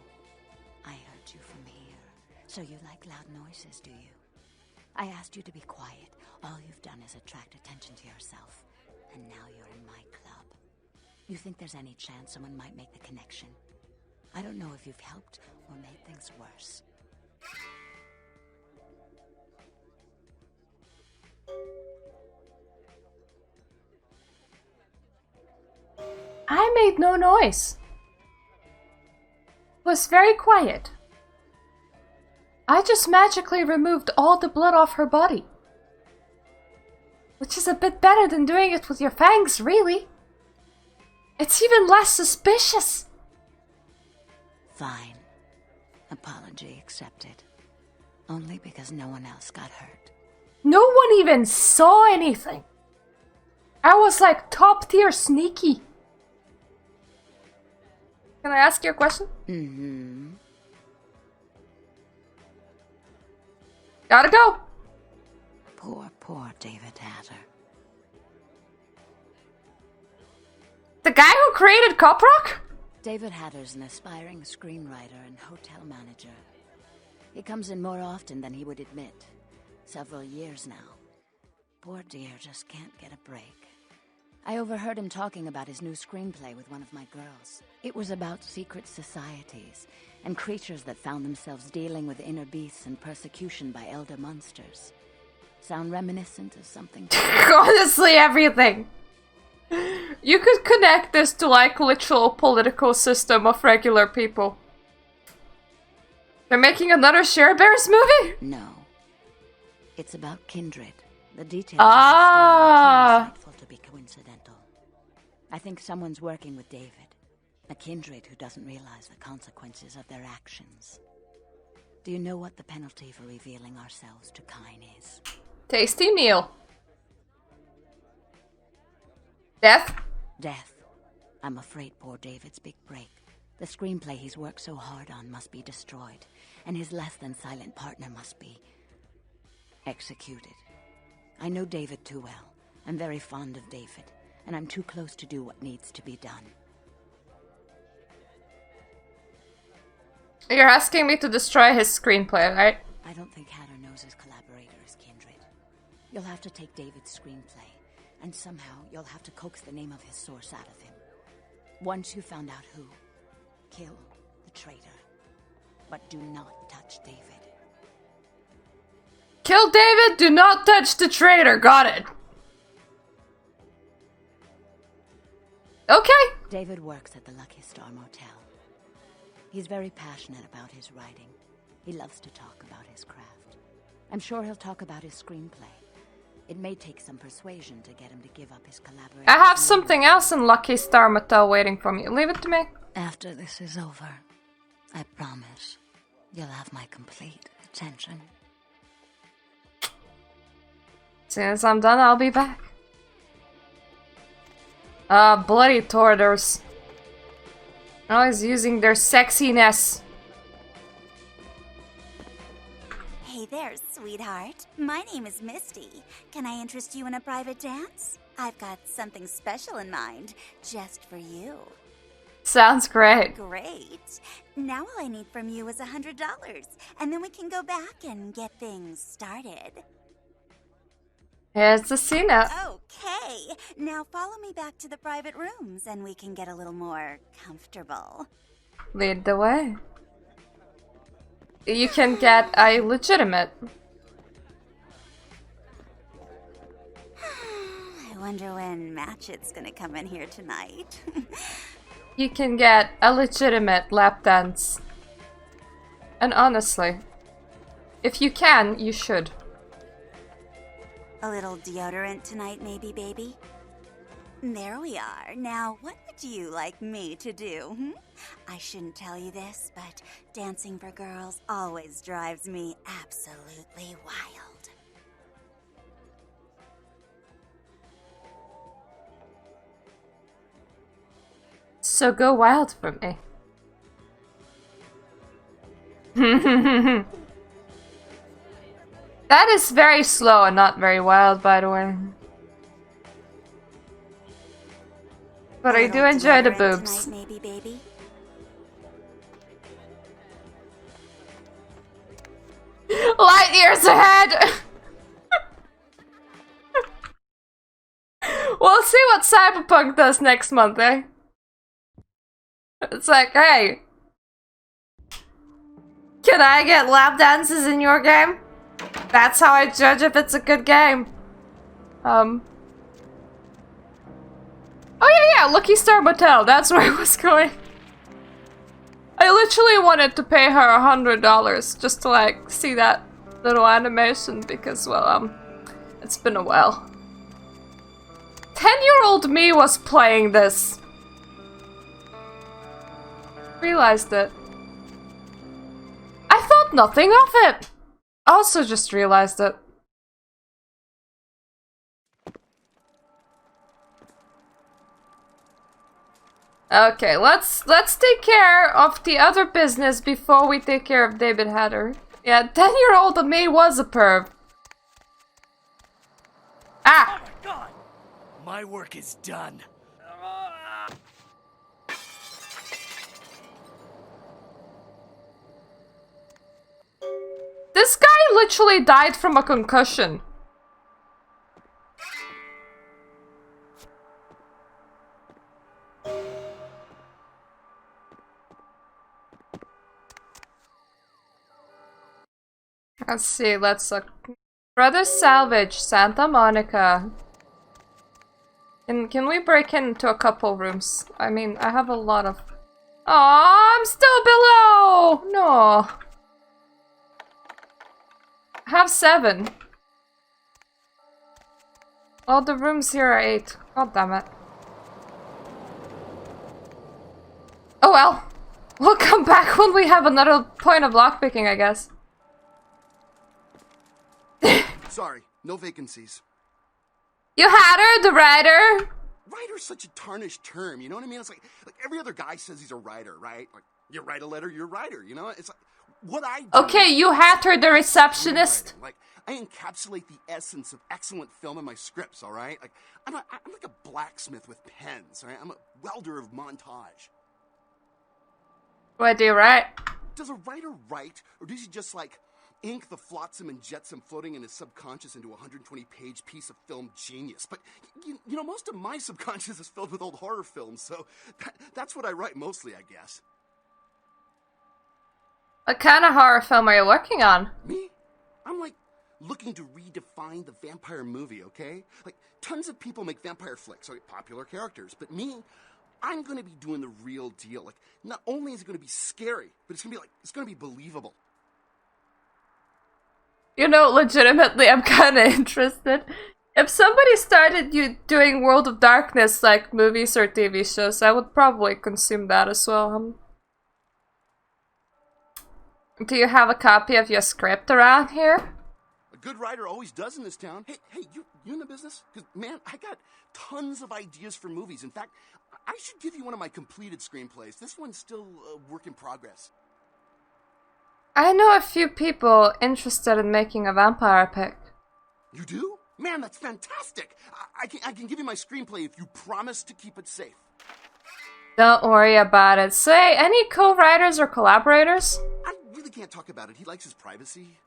I heard you from here. So you like loud noises, do you? I asked you to be quiet. All you've done is attract attention to yourself. And now you're in my club. You think there's any chance someone might make the connection? I don't know if you've helped or made things worse. I made no noise. It was very quiet. I just magically removed all the blood off her body. Which is a bit better than doing it with your fangs, really. It's even less suspicious. Fine. Apology accepted. Only because no one else got hurt. No one even saw anything. I was like top tier sneaky. Can I ask you a question? Gotta go. Poor David Hatter. The guy who created Cop Rock? David Hatter's an aspiring screenwriter and hotel manager. He comes in more often than he would admit. Several years now. Poor dear just can't get a break. I overheard him talking about his new screenplay with one of my girls. It was about secret societies and creatures that found themselves dealing with inner beasts and persecution by elder monsters. Sound reminiscent of something? Honestly, everything. You could connect this to like literal political system of regular people. They're making another Share Bears movie? No. It's about kindred. The details Ah. of the story are too insightful to be coincidental. I think someone's working with David. A kindred who doesn't realize the consequences of their actions. Do you know what the penalty for revealing ourselves to Kine is? Tasty meal. Death? Death. I'm afraid poor David's big break. The screenplay he's worked so hard on must be destroyed, and his less-than-silent partner must be executed. I know David too well. I'm very fond of David, and I'm too close to do what needs to be done. You're asking me to destroy his screenplay, right? I don't think Hatter knows his collaborator is kindred. You'll have to take David's screenplay, and somehow you'll have to coax the name of his source out of him. Once you've found out who, kill the traitor. But do not touch David. Kill David, do not touch the traitor, got it. Okay. David works at the Lucky Star Motel. He's very passionate about his writing. He loves to talk about his craft. I'm sure he'll talk about his screenplay. It may take some persuasion to get him to give up his collaboration. I have something else in Lucky Star Motel waiting for me. Leave it to me. After this is over, I promise you'll have my complete attention. As soon as I'm done, I'll be back. Bloody tortoise. Always using their sexiness. Hey there, sweetheart. My name is Misty. Can I interest you in a private dance? I've got something special in mind, just for you. Sounds great. Great. Now all I need from you is $100, and then we can go back and get things started. Here's the scene up. Okay. Now follow me back to the private rooms, and we can get a little more comfortable. Lead the way. You can get a legitimate. I wonder when Matchett's gonna come in here tonight. You can get a legitimate lap dance. And honestly, if you can, you should. A little deodorant tonight, maybe, baby? There we are. Now, what would you like me to do? I shouldn't tell you this, but dancing for girls always drives me absolutely wild. So go wild for me. That is very slow and not very wild, by the way. But I do enjoy the boobs. Tonight, maybe, baby? Light years ahead! We'll see what Cyberpunk does next month, eh? It's like, hey, can I get lap dances in your game? That's how I judge if it's a good game. Oh yeah, Lucky Star Motel, that's where I was going. I literally wanted to pay her $100 just to like see that little animation because, well, it's been a while. 10-year-old me was playing this. Realized it. I thought nothing of it. Also just realized it. Okay, let's take care of the other business before we take care of David Hatter. Yeah, 10-year-old me was a perv. Ah! Oh my god! My work is done. This guy literally died from a concussion. Let's see, let's look. Brothers Salvage, Santa Monica. Can we break into a couple rooms? I mean, I have a lot of... Aw, I'm still below! No. I have 7. All the rooms here are 8. God damn it. Oh well. We'll come back when we have another point of lockpicking, I guess. Sorry, no vacancies. You had her, the writer? Writer's such a tarnished term, you know what I mean? It's like every other guy says he's a writer, right? Like, you write a letter, you're a writer, you know? It's like, what I do... Okay, you had her, the receptionist. Like, I encapsulate the essence of excellent film in my scripts, all right? Like, I'm like a blacksmith with pens, all right? I'm a welder of montage. What do you write? Does a writer write, or does he just, like, ink the flotsam and jetsam floating in his subconscious into a 120-page piece of film genius? But, you know, most of my subconscious is filled with old horror films, so that's what I write mostly, I guess. What kind of horror film are you working on? Me? I'm, like, looking to redefine the vampire movie, okay? Like, tons of people make vampire flicks, or popular characters, but me... I'm gonna be doing the real deal. Like, not only is it gonna be scary, but it's gonna be believable. You know, legitimately, I'm kind of interested. If somebody started doing World of Darkness, like movies or TV shows, I would probably consume that as well. Do you have a copy of your script around here? good writer always does in this town. Hey, you in the business? Because, man, I got tons of ideas for movies. In fact, I should give you one of my completed screenplays. This one's still a work in progress. I know a few people interested in making a vampire pick. You do? Man, that's fantastic! I can give you my screenplay if you promise to keep it safe. Don't worry about it. Say, any co-writers or collaborators? I really can't talk about it. He likes his privacy.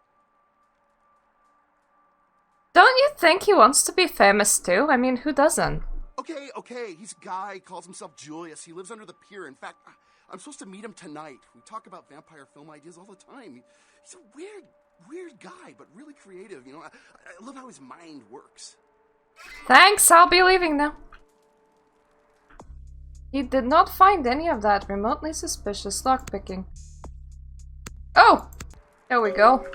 Don't you think he wants to be famous too? I mean, who doesn't? Okay. He's a guy, calls himself Julius. He lives under the pier. In fact, I'm supposed to meet him tonight. We talk about vampire film ideas all the time. He's a weird guy, but really creative. You know, I love how his mind works. Thanks, I'll be leaving now. He did not find any of that remotely suspicious lockpicking. Oh! There we go.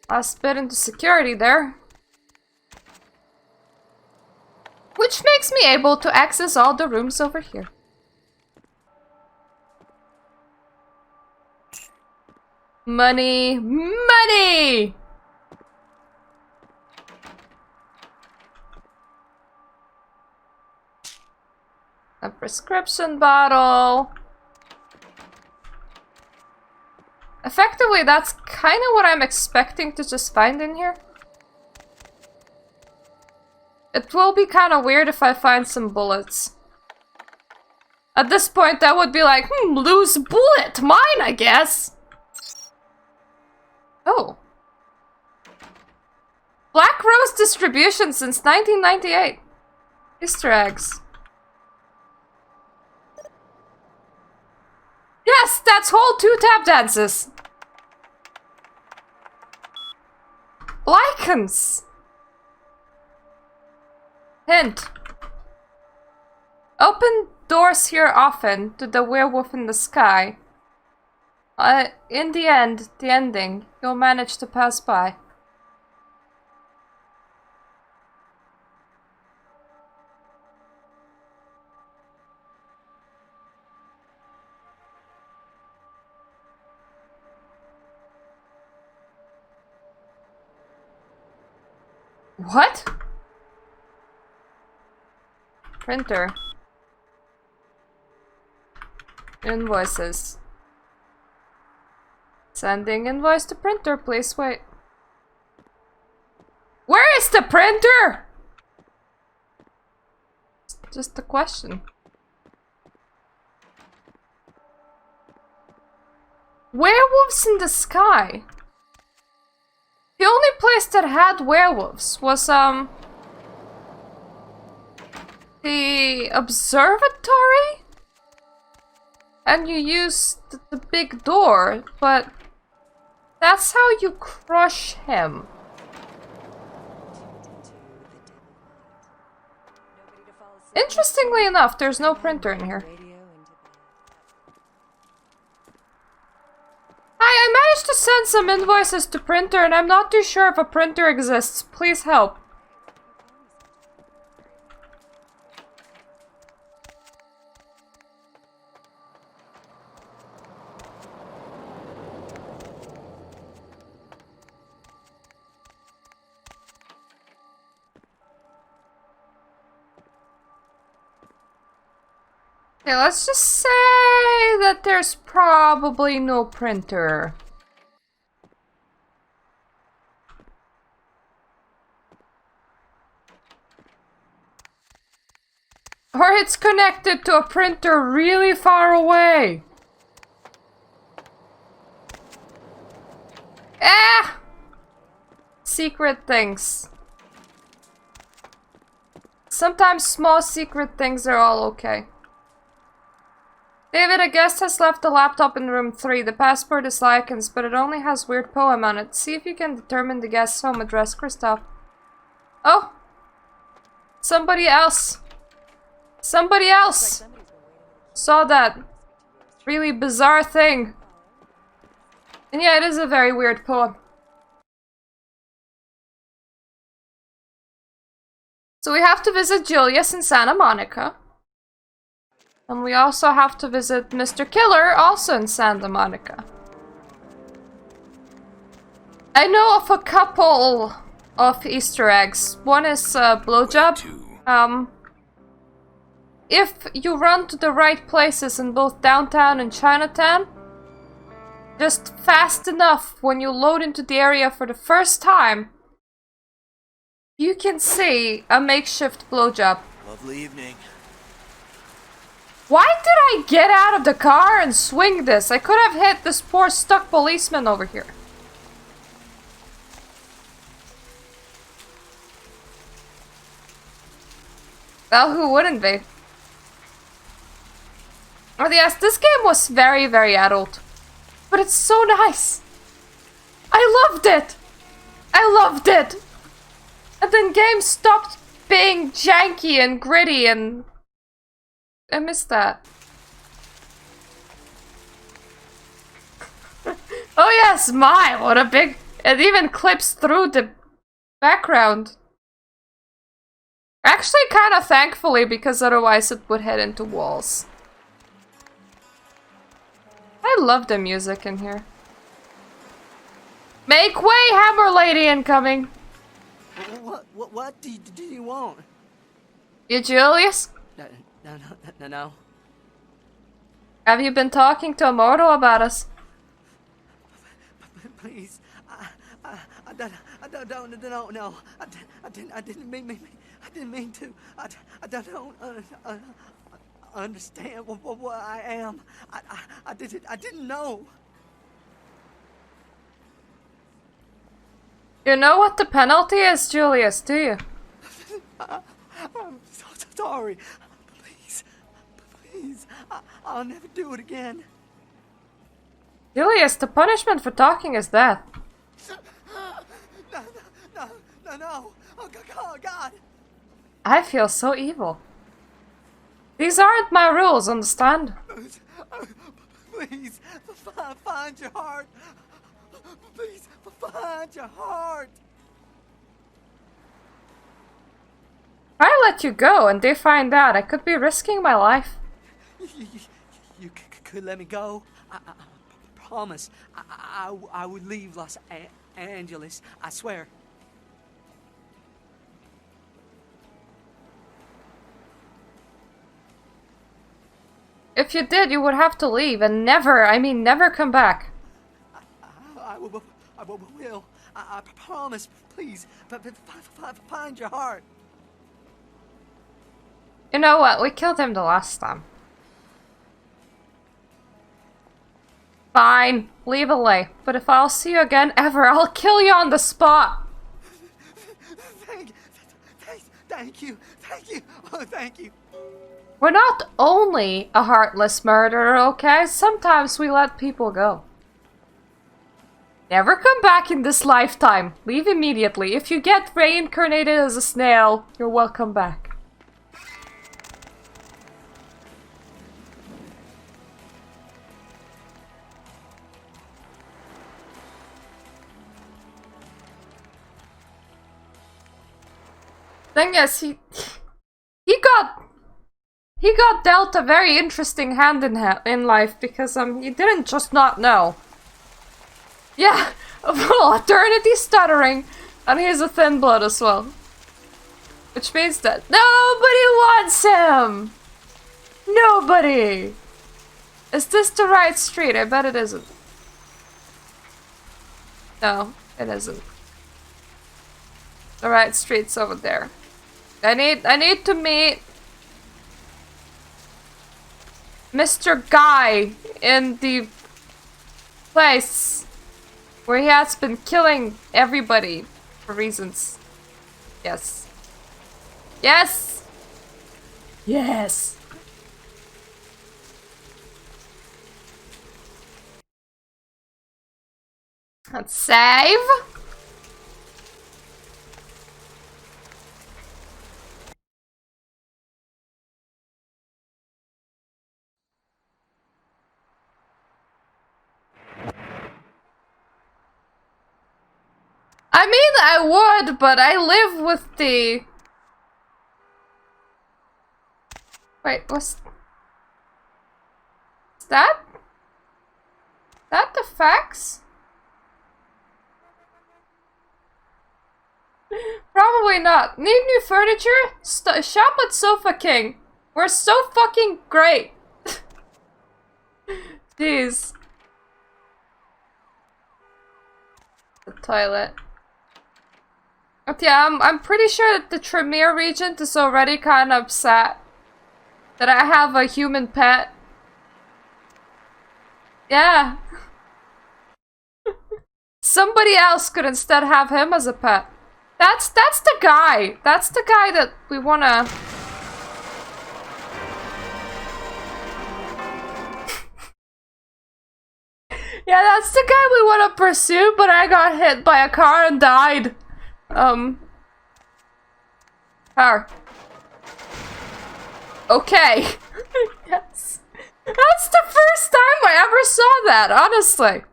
Last bit into security there. Which makes me able to access all the rooms over here. Money! Money! A prescription bottle. Effectively, that's kind of what I'm expecting to just find in here. It will be kind of weird if I find some bullets. At this point, that would be like, loose bullet! Mine, I guess! Oh. Black Rose distribution since 1998. Easter eggs. Yes, that's whole 2 tap dances. Lichens. Hint. Open doors here often to the werewolf in the sky. In the end, the ending, you'll manage to pass by. What? Printer. Invoices. Sending invoice to printer, please wait. Where is the printer? It's just a question. Werewolves in the sky. The only place that had werewolves was, the observatory? And you use the big door, but that's how you crush him. Interestingly enough, there's no printer in here. Hi, I managed to send some invoices to printer and I'm not too sure if a printer exists. Please help. Okay, let's just say that there's probably no printer. Or it's connected to a printer really far away. Ah! Secret things. Sometimes small secret things are all okay. David, a guest has left the laptop in room 3. The passport is Lycan's, but it only has weird poem on it. See if you can determine the guest's home address, Christoph. Oh! Somebody else! Somebody else! Saw that really bizarre thing. And yeah, it is a very weird poem. So we have to visit Julius in Santa Monica. And we also have to visit Mr. Killer, also in Santa Monica. I know of a couple of Easter eggs. One is blowjob. If you run to the right places in both downtown and Chinatown, just fast enough when you load into the area for the first time, you can see a makeshift blowjob. Lovely evening. Why did I get out of the car and swing this? I could have hit this poor stuck policeman over here. Well, who wouldn't be? Oh yes, this game was very, very adult. But it's so nice. I loved it. I loved it. And then games stopped being janky and gritty and... I missed that. Oh yes, my, what a big... It even clips through the background. Actually, kind of thankfully, because otherwise it would head into walls. I love the music in here. Make way, Hammer Lady incoming! What do you want? You Julius? No. Have you been talking to Immortal about us? Please, I don't know. I didn't mean to. I don't understand what I am. I didn't know. You know what the penalty is, Julius, do you? I'm so sorry. Please, I'll never do it again. Julius, the punishment for talking is death. No. Oh, God. I feel so evil. These aren't my rules, understand? Please, find your heart. Please, find your heart. If I let you go and they find out, I could be risking my life. You could let me go. I promise. I would leave Los Angeles. I swear. If you did, you would have to leave and never come back. I will. I promise. Please, find your heart. You know what? We killed him the last time. Fine, leave a lay. But if I'll see you again ever, I'll kill you on the spot. Thank you. Oh, thank you. We're not only a heartless murderer, okay? Sometimes we let people go. Never come back in this lifetime. Leave immediately. If you get reincarnated as a snail, you're welcome back. Thing is, he got dealt a very interesting hand in life because he didn't just not know. Yeah, well, eternity stuttering, and he's a thin blood as well, which means that nobody wants him. Nobody. Is this the right street? I bet it isn't. No, it isn't. The right street's over there. I need to meet Mr. Guy in the place where he has been killing everybody for reasons. Yes. Yes! Yes! Let's save. I mean, I would, but I live with the... Wait, what's... Is that the fax? Probably not. Need new furniture? Shop at Sofa King. We're so fucking great. Jeez. The toilet. But yeah, I'm pretty sure that the Tremere regent is already kind of upset that I have a human pet. Yeah. Somebody else could instead have him as a pet. That's the guy. That's the guy that we wanna... Yeah, that's the guy we wanna pursue, but I got hit by a car and died. Her. Okay. Yes. That's the first time I ever saw that, honestly.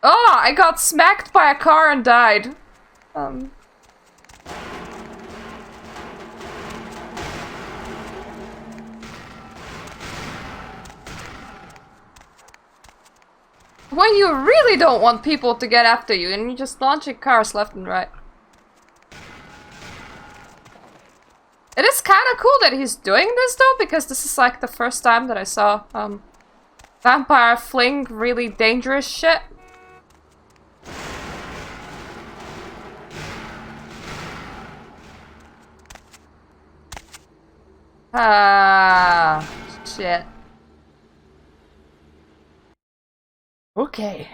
Oh, I got smacked by a car and died. When you really don't want people to get after you and you're just launching cars left and right. It is kind of cool that he's doing this though, because this is like the first time that I saw vampire fling really dangerous shit. Ah, shit. Okay.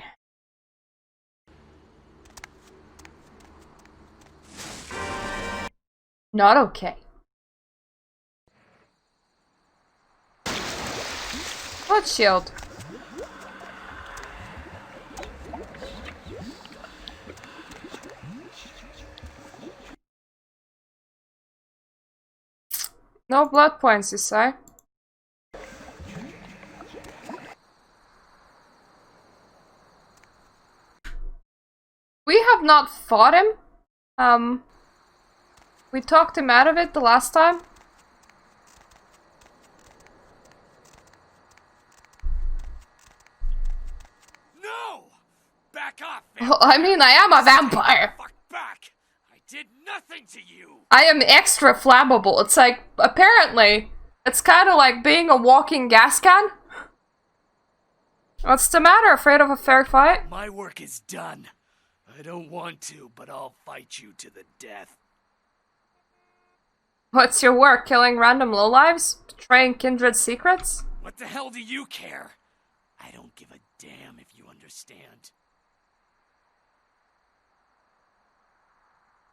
Not okay. What shield? No blood points, you say? We have not fought him. We talked him out of it the last time. No! Back off! Well, I mean, I am a vampire. Fuck back! I did nothing to you! I am extra flammable. It's like, apparently, it's kind of like being a walking gas can. What's the matter? Afraid of a fair fight? My work is done. I don't want to, but I'll fight you to the death. What's your work? Killing random lowlives? Betraying kindred secrets? What the hell do you care? I don't give a damn if you understand.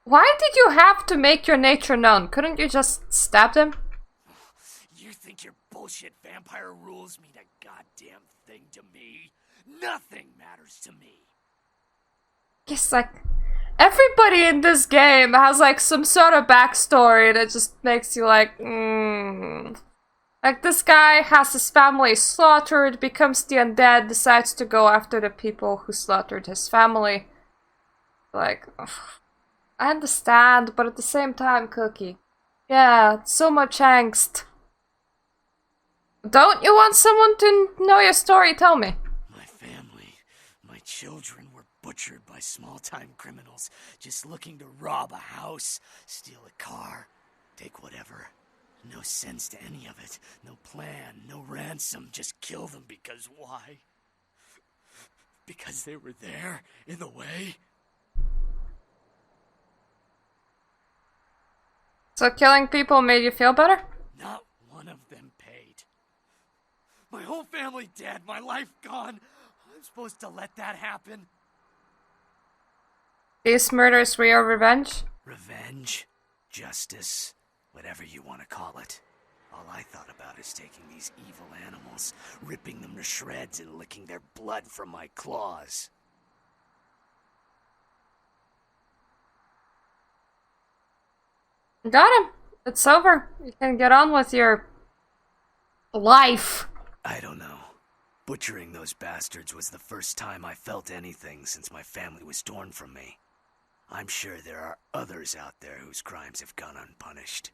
Why did you have to make your nature known? Couldn't you just stab them? You think your bullshit vampire rules mean a goddamn thing to me? Nothing matters to me. Yes, like, everybody in this game has like some sort of backstory that just makes you like, Like, this guy has his family slaughtered, becomes the undead, decides to go after the people who slaughtered his family. Like, ugh. I understand, but at the same time, Cookie. Yeah, so much angst. Don't you want someone to know your story? Tell me. My family, my children were butchered by small-time criminals just looking to rob a house, steal a car, take whatever. No sense to any of it. No plan, no ransom, just kill them because why? Because they were there, in the way? So killing people made you feel better? Not one of them paid. My whole family dead, my life gone. I'm supposed to let that happen? These murders were your revenge? Revenge? Justice? Whatever you want to call it. All I thought about is taking these evil animals, ripping them to shreds and licking their blood from my claws. Got him. It's over. You can get on with your life. I don't know. Butchering those bastards was the first time I felt anything since my family was torn from me. I'm sure there are others out there whose crimes have gone unpunished.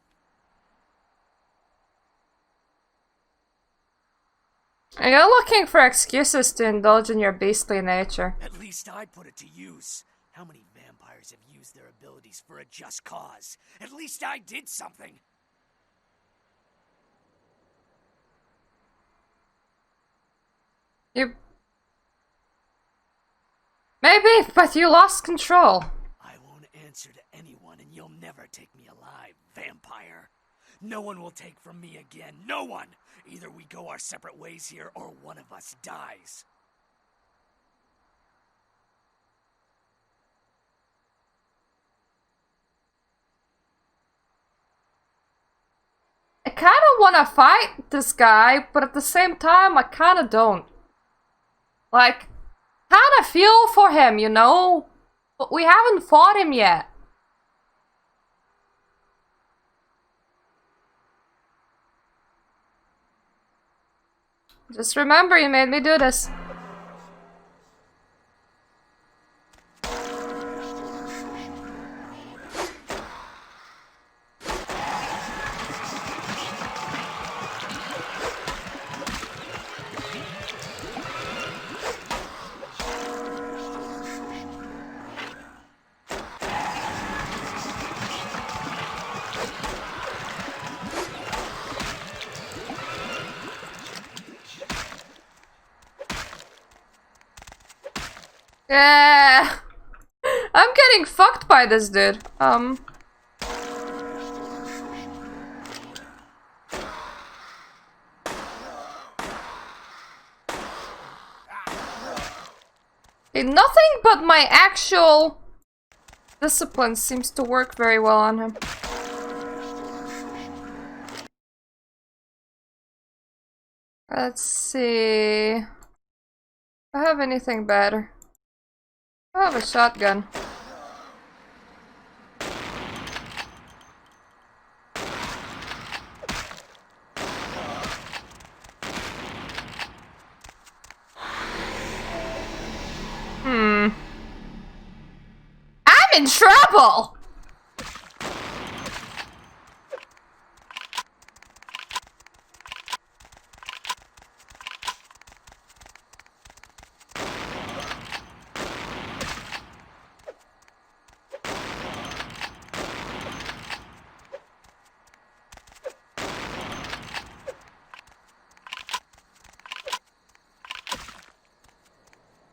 You're looking for excuses to indulge in your beastly nature. At least I put it to use. How many vampires have used their abilities for a just cause? At least I did something! You... Maybe, but you lost control. I won't answer to anyone and you'll never take me alive, vampire. No one will take from me again. No one! Either we go our separate ways here or one of us dies. I kinda wanna fight this guy, but at the same time, I kinda don't. Like, kinda feel for him, you know? But we haven't fought him yet. Just remember, you made me do this. Yeah, I'm getting fucked by this dude. Nothing but my actual discipline seems to work very well on him. Let's see. Do I have anything better? I have a shotgun. I'm in trouble!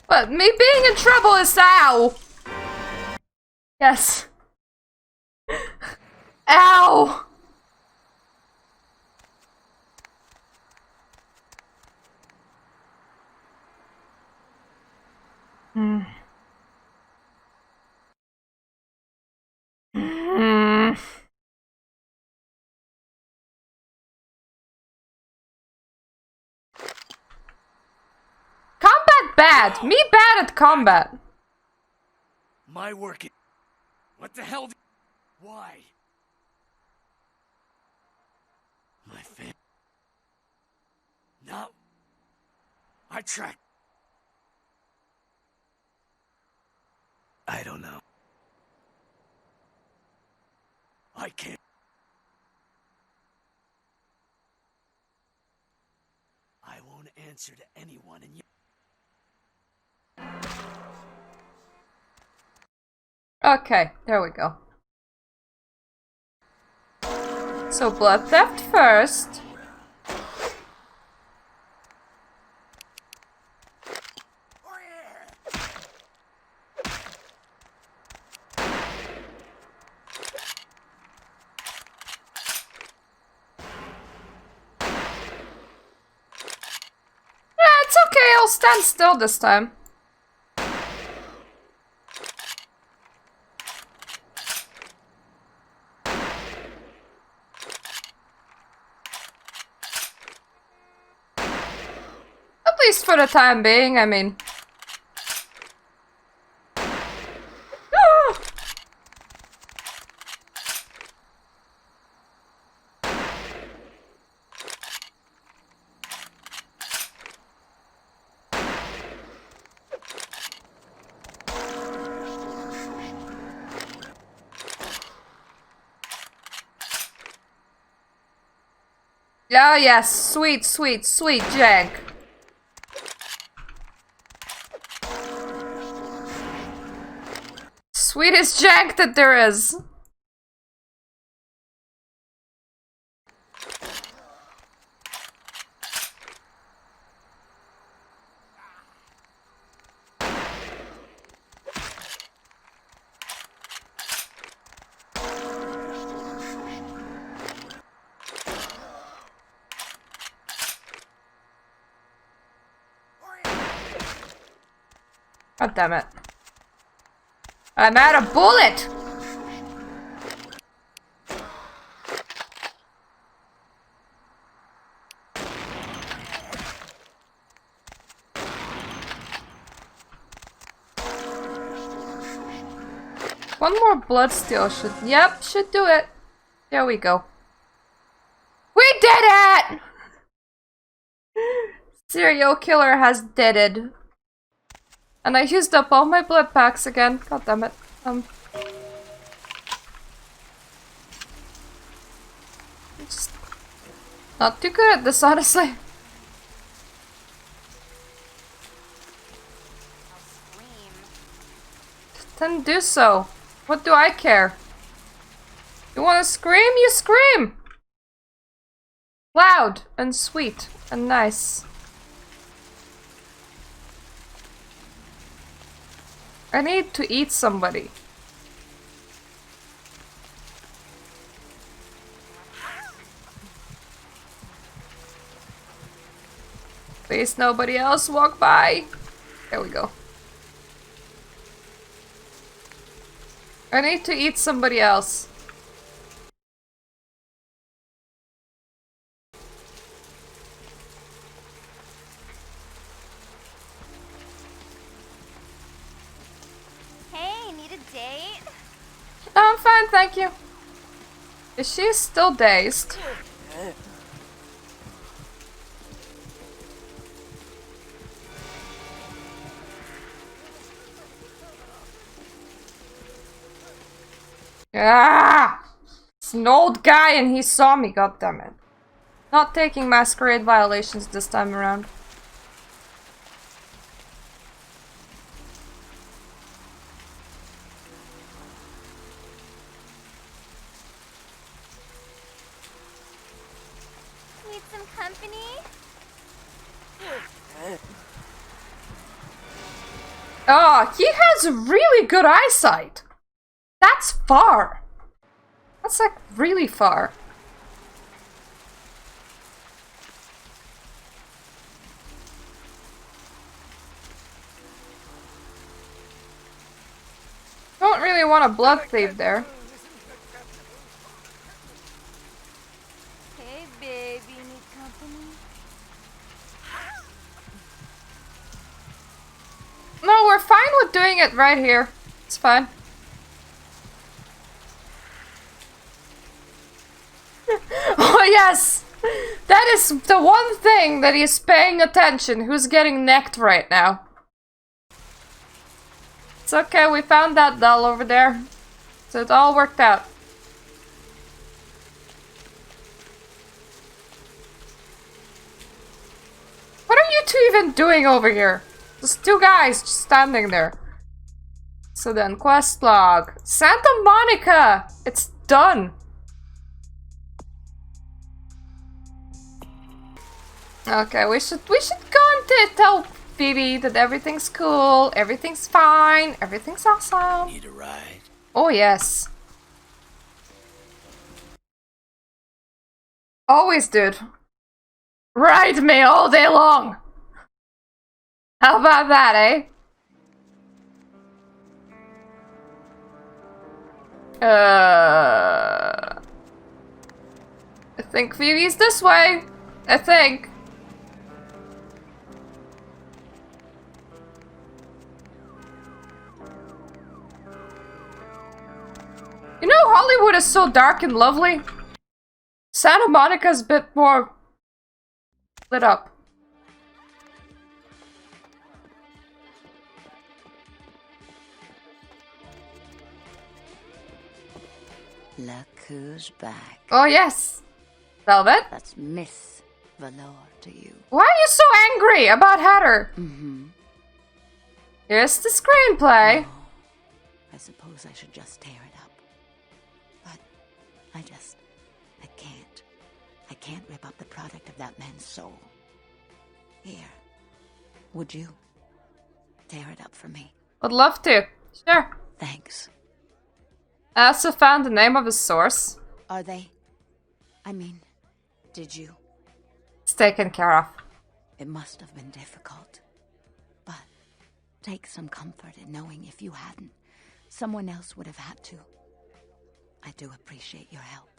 But me being in trouble is ow! Yes. Ow! Combat bad! Me bad at combat. My work is... What the hell? Why? My fam... No. I track... I don't know. I can't... I won't answer to anyone and you... Okay, there we go. So blood theft first. It's okay, I'll stand still this time. At least for the time being, I mean. Oh yes, sweet, sweet, sweet Jack. Sweetest jank that there is. God damn it. I'm out of bullet! One more blood steal should... Yep, should do it. There we go. We did it! Serial killer has deaded. And I used up all my blood packs again. God damn it. Just not too good at this, honestly. Then do so. What do I care? You wanna scream? You scream! Loud and sweet and nice. I need to eat somebody. Please nobody else walk by. There we go. I need to eat somebody else. Hey, need a date? No, I'm fine, thank you. Is she still dazed? Ah! It's an old guy and he saw me, goddammit. Not taking masquerade violations this time around. Need some company? Oh, he has really good eyesight. That's far. That's like really far. Don't really want a blood thief there. Hey, baby, need company? No, we're fine with doing it right here. It's fine. Oh yes! That is the one thing that he's paying attention. Who's getting necked right now? It's okay, we found that doll over there. So it all worked out. What are you two even doing over here? Just two guys just standing there. So then, quest log. Santa Monica! It's done. Okay, we should go and tell Phoebe that everything's cool, everything's fine, everything's awesome. Need a ride? Oh yes. Always, dude. Ride me all day long. How about that, eh? I think Phoebe's this way. I think. You know, Hollywood is so dark and lovely. Santa Monica's a bit more lit up. Look who's back. Oh yes, Velvet. That's Miss Valor to you. Why are you so angry about Hatter? Mm-hmm. Here's the screenplay. Oh, I suppose suppose I should just tear it up. But I can't. I can't rip up the product of that man's soul. Here. Would you tear it up for me? Would love to. Sure. Thanks. I also found the name of his source. Are they? I mean, did you? It's taken care of. It must have been difficult. But take some comfort in knowing if you hadn't, someone else would have had to. I do appreciate your help.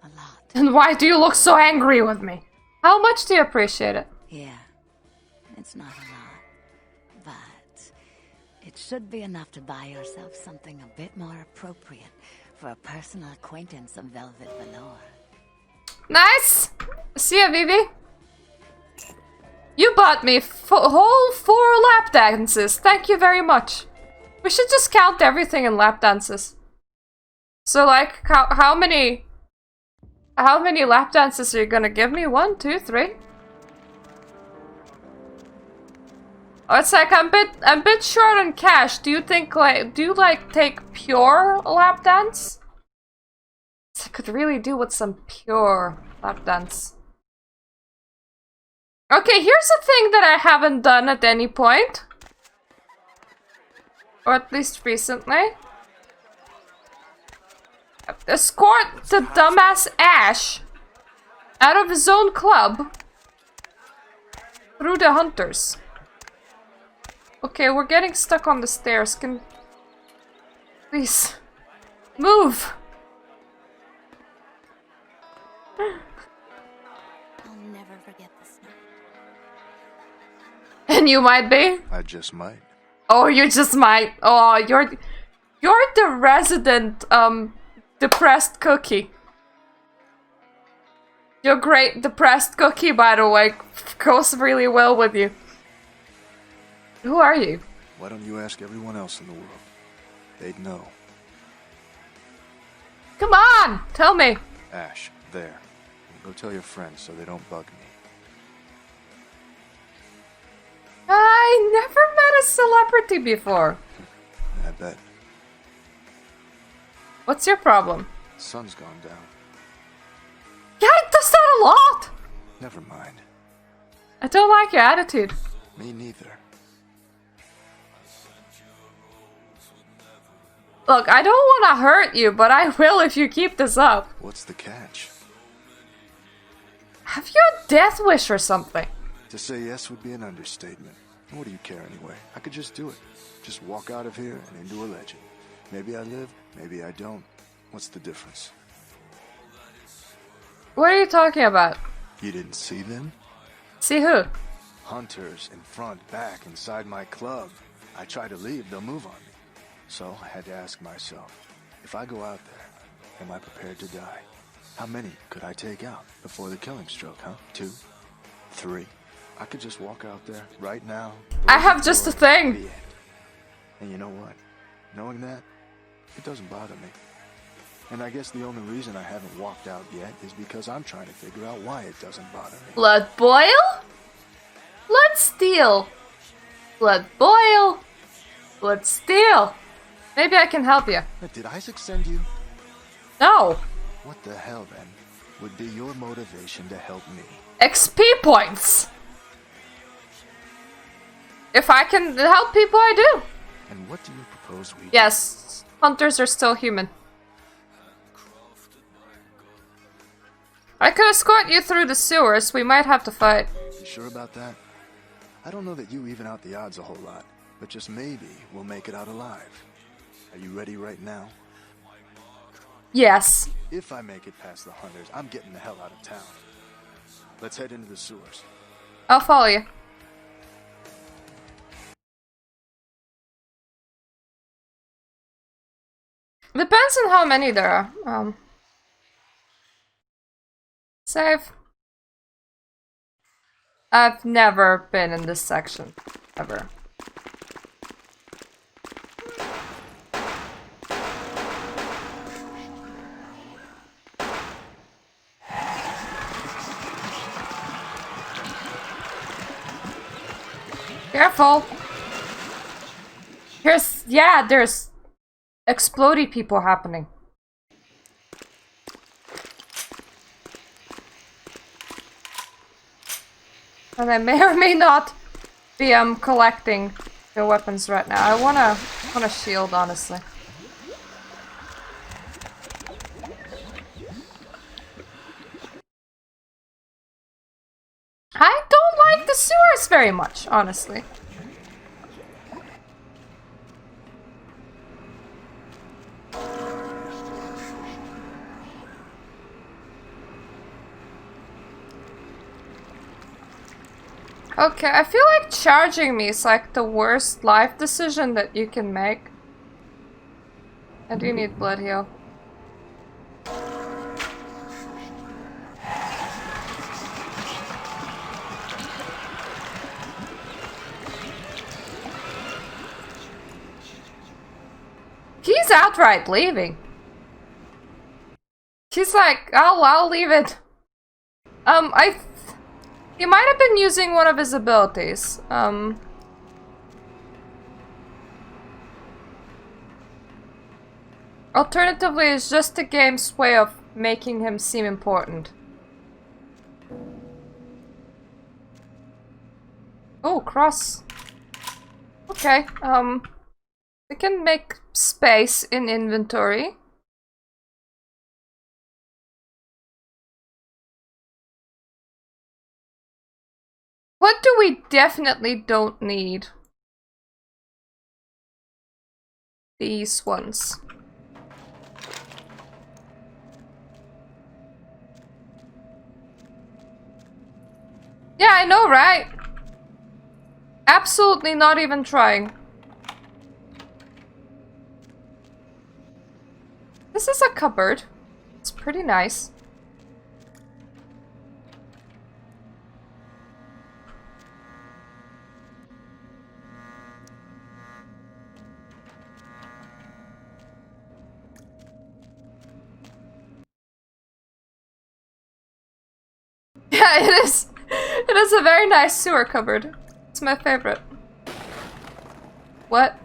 A lot. And why do you look so angry with me? How much do you appreciate it? Yeah. It's not a lot. But it should be enough to buy yourself something a bit more appropriate for a personal acquaintance of Velvet Velour. Nice! See ya, Vivi. You bought me whole 4 lap dances. Thank you very much. We should just count everything in lap dances. So, like, how many lap dances are you gonna give me? 1, 2, 3? Oh, it's like I'm a bit short on cash. Do you think do you take pure lap dance? I could really do with some pure lap dance. Okay, here's a thing that I haven't done at any point. Or at least recently. Escort the dumbass Ash out of his own club through the hunters. Okay, we're getting stuck on the stairs. Please move. I'll never forget this night. And you might be? I just might. Oh, you just might. Oh, you're the resident depressed cookie. Your great depressed cookie, by the way, goes really well with you. Who are you? Why don't you ask everyone else in the world? They'd know. Come on, tell me. Ash, there. Go tell your friends so they don't bug me. I never met a celebrity before. I bet. What's your problem? The sun's gone down. Yeah, it does that a lot. Never mind. I don't like your attitude. Me neither. Look, I don't want to hurt you, but I will if you keep this up. What's the catch? Have you a death wish or something? To say yes would be an understatement. What do you care anyway? I could just do it. Just walk out of here and into a legend. Maybe I live, maybe I don't. What's the difference? What are you talking about? You didn't see them? See who? Hunters in front, back, inside my club. I try to leave, they'll move on me. So I had to ask myself, if I go out there, am I prepared to die? How many could I take out before the killing stroke, huh? 2? 3? I could just walk out there right now. I have just a thing. And you know what? Knowing that, it doesn't bother me. And I guess the only reason I haven't walked out yet is because I'm trying to figure out why it doesn't bother me. Blood boil? Blood steal. Blood boil. Blood steal. Maybe I can help you. But did Isaac send you? No. What the hell, then, would be your motivation to help me? XP points! If I can help people, I do. And what do you propose we do? Yes, hunters are still human. I could escort you through the sewers. We might have to fight. You sure about that? I don't know that you even out the odds a whole lot, but just maybe we'll make it out alive. Are you ready right now? Yes. If I make it past the hunters, I'm getting the hell out of town. Let's head into the sewers. I'll follow you. Depends on how many there are. Save. I've never been in this section. Ever. Careful. There's explodey people happening. And I may or may not be collecting the weapons right now. I wanna shield, honestly. I don't like the sewers very much, honestly. Okay, I feel like charging me is like the worst life decision that you can make. I do need blood heal. He's outright leaving. She's like, I'll leave it. He might have been using one of his abilities. Alternatively, it's just the game's way of making him seem important. Oh, cross. Okay, we can make space in inventory. What do we definitely don't need? These ones. Yeah, I know, right? Absolutely not even trying. This is a cupboard. It's pretty nice. Yeah, it is. It is a very nice sewer cupboard. It's my favorite. What?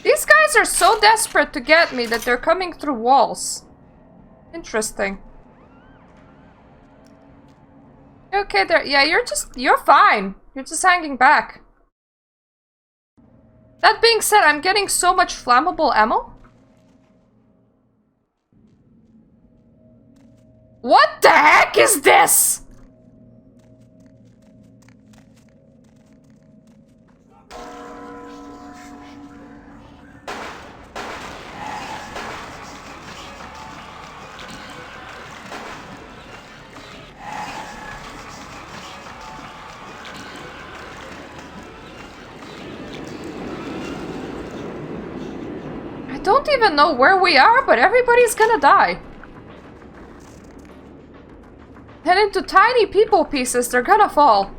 These guys are so desperate to get me that they're coming through walls. Interesting. Okay, there. Yeah, you're fine. You're just hanging back. That being said, I'm getting so much flammable ammo. What the heck is this? I don't even know where we are, but everybody's gonna die. And into tiny people pieces, they're gonna fall.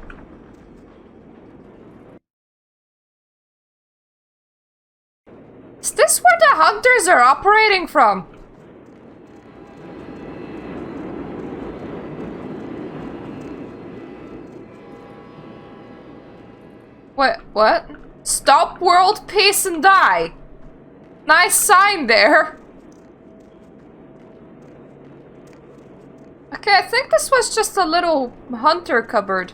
Is this where the hunters are operating from? What? Stop world peace and die. Nice sign there. Okay, I think this was just a little hunter cupboard.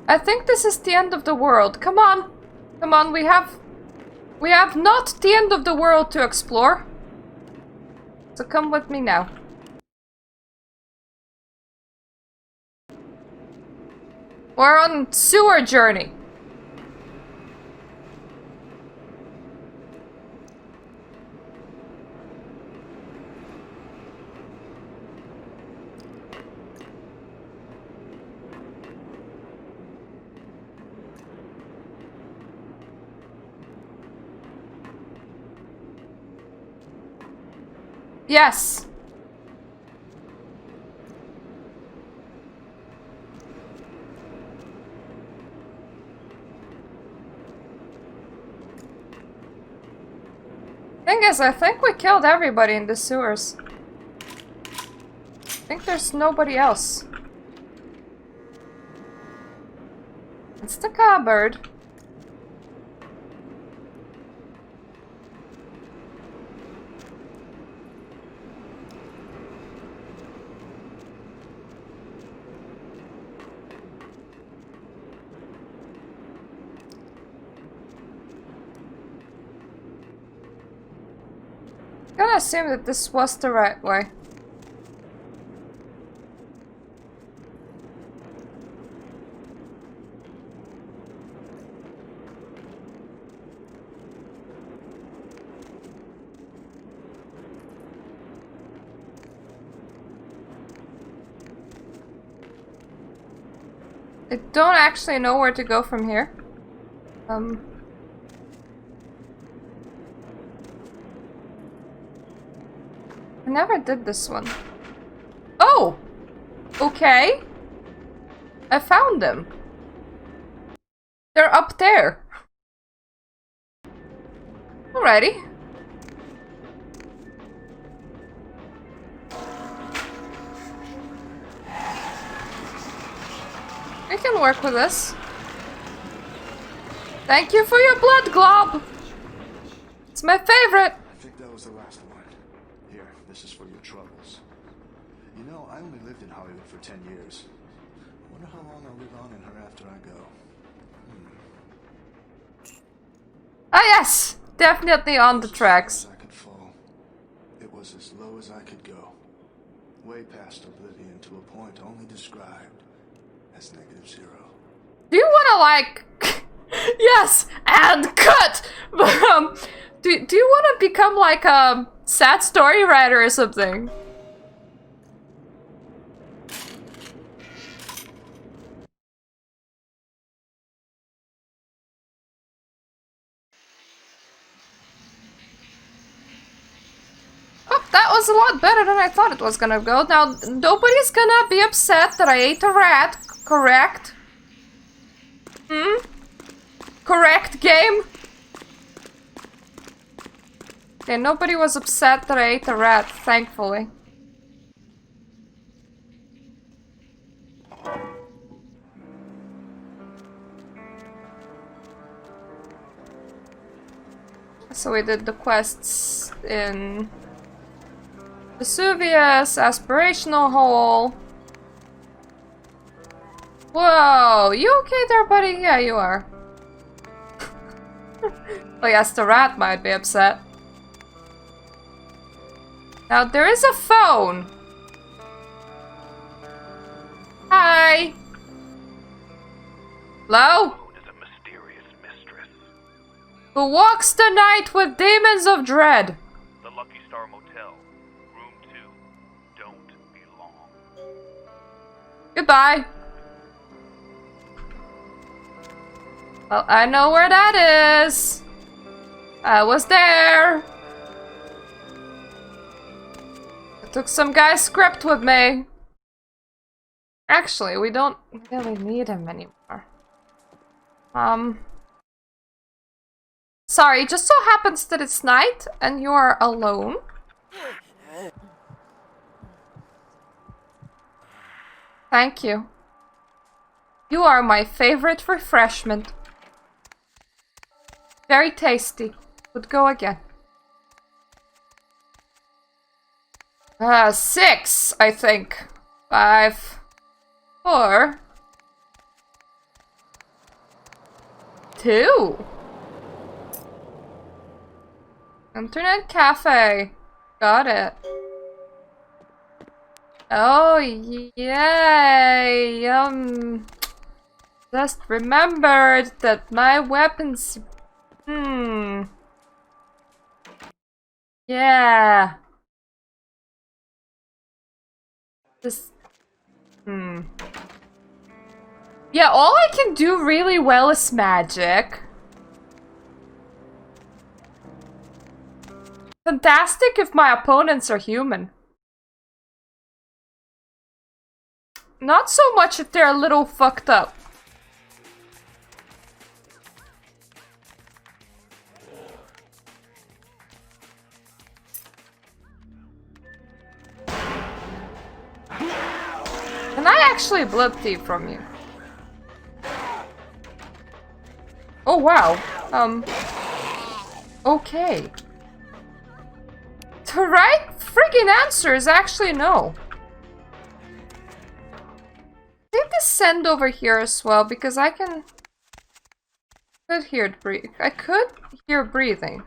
I think this is the end of the world. Come on. Come on, we have not the end of the world to explore. So come with me now. We're on sewer journey. Yes. Thing is, I think we killed everybody in the sewers. I think there's nobody else. It's the cupboard. I'm gonna assume that this was the right way. I don't actually know where to go from here. I never did this one. Oh! Okay. I found them. They're up there. Alrighty. I can work with this. Thank you for your blood glob. It's my favorite. I think that was the last one. Here, this is for your troubles. You know, I only lived in Hollywood for 10 years. I wonder how long I'll live on in her after I go. Ah yes! Definitely on the tracks. I could fall. It was as low as I could go. Way past oblivion to a point only described as -0. Do you wanna like... yes! And cut! do you wanna become like a sad story writer or something? Oh, that was a lot better than I thought it was gonna go. Now, nobody's gonna be upset that I ate a rat, correct? Hmm? Correct, game? Okay, nobody was upset that I ate a rat, thankfully. So we did the quests in Vesuvius, Aspirational Hole. Whoa, you okay there, buddy? Yeah, you are. Oh yes, the rat might be upset. Now, there is a phone. Hi. Hello? Who walks the night with demons of dread? The Lucky Star Motel, room 2. Don't be long. Goodbye. Well, I know where that is. I was there. I took some guy's script with me. Actually, we don't really need him anymore. Sorry, it just so happens that it's night and you are alone. Thank you. You are my favorite refreshment. Very tasty. Would go again. 6, I think. 5, 4, 2. Internet cafe. Got it. Oh, yay. Just remembered that my weapons... Yeah. Just... Yeah, all I can do really well is magic. fantastic if my opponents are human. Not so much if they're a little fucked up. Can I actually blood thief from you? Oh wow. Okay. The right friggin' answer is actually no. Take the send over here as well because I could hear breathing.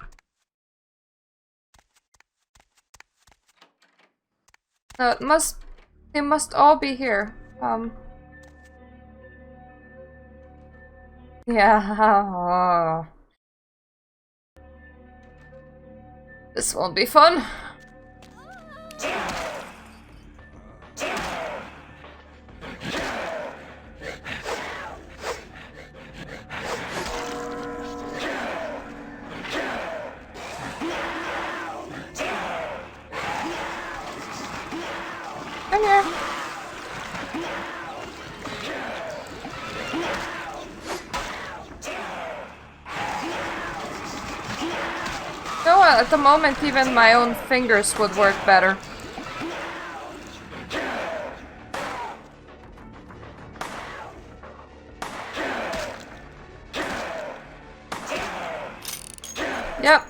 No, they must all be here. Yeah. This won't be fun. Come here. You know what, at the moment even my own fingers would work better. Yep.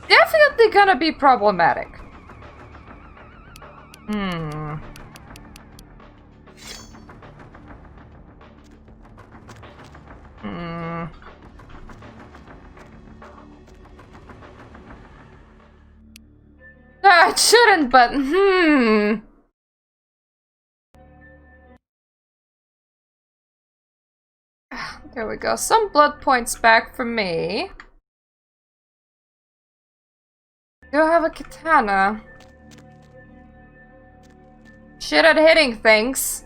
Definitely gonna be problematic. No, it shouldn't, but There we go. Some blood points back for me. Do I have a katana? Shit at hitting things.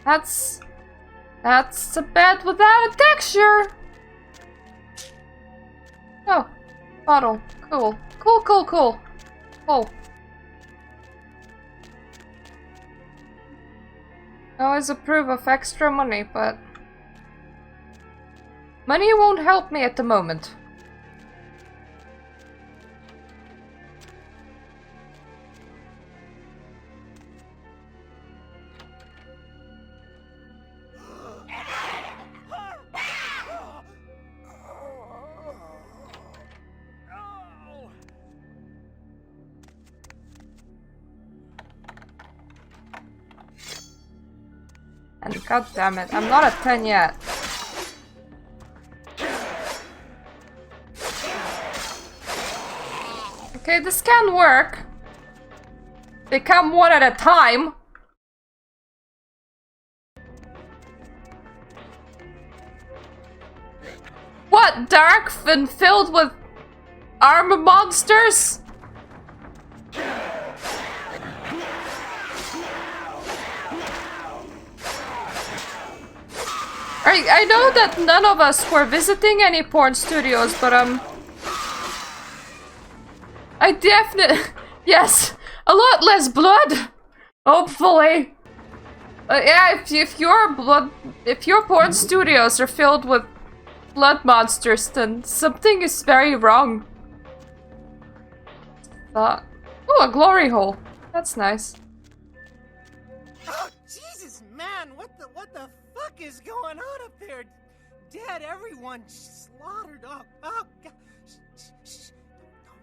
That's a bed without a texture. Oh, bottle. Cool. Cool. I always approve of extra money, but money won't help me at the moment. And god damn it, I'm not at 10 yet. Okay, this can work. They come one at a time. What, dark and filled with armor monsters? I know that none of us were visiting any porn studios, but I definitely yes, a lot less blood, hopefully. Yeah, if your porn studios are filled with blood monsters, then something is very wrong. Oh, a glory hole. That's nice. Oh, Jesus, man, what the fuck is going on up there? Dead, everyone slaughtered. Oh, God. Shh.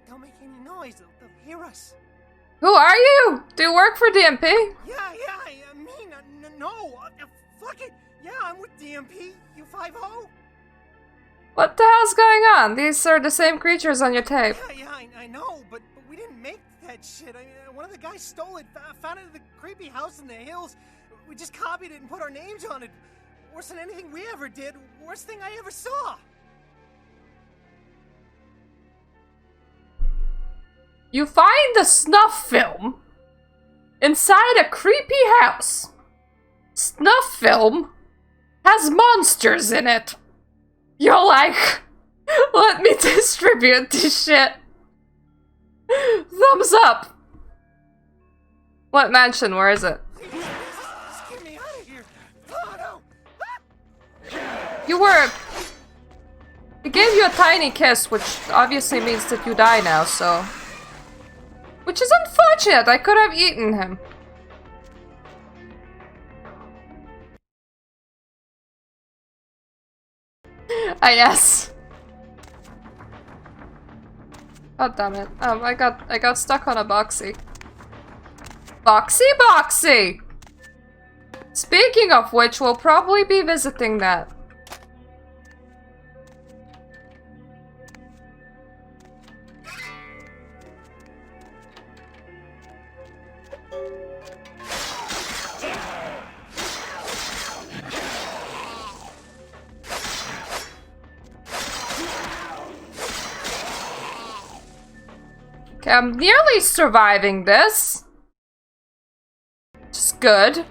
Don't make any noise. They'll hear us. Who are you? Do you work for DMP? Yeah, no. Fuck it. Yeah, I'm with DMP. You 5-0? What the hell's going on? These are the same creatures on your tape. Yeah, I know, but we didn't make that shit. I mean, one of the guys stole it, found it at the creepy house in the hills. We just copied it and put our names on it. Worse than anything we ever did. Worst thing I ever saw. You find the snuff film inside a creepy house. snuff film has monsters in it. You're like, let me distribute this shit. Thumbs up. What mansion? Where is it? Get me out of here! Oh no! You were... He gave you a tiny kiss, which obviously means that you die now, so... Which is unfortunate, I could have eaten him. Ah, yes. God damn it. I got stuck on a boxy. Boxy! Speaking of which, we'll probably be visiting that. Okay, I'm nearly surviving this. Which is good.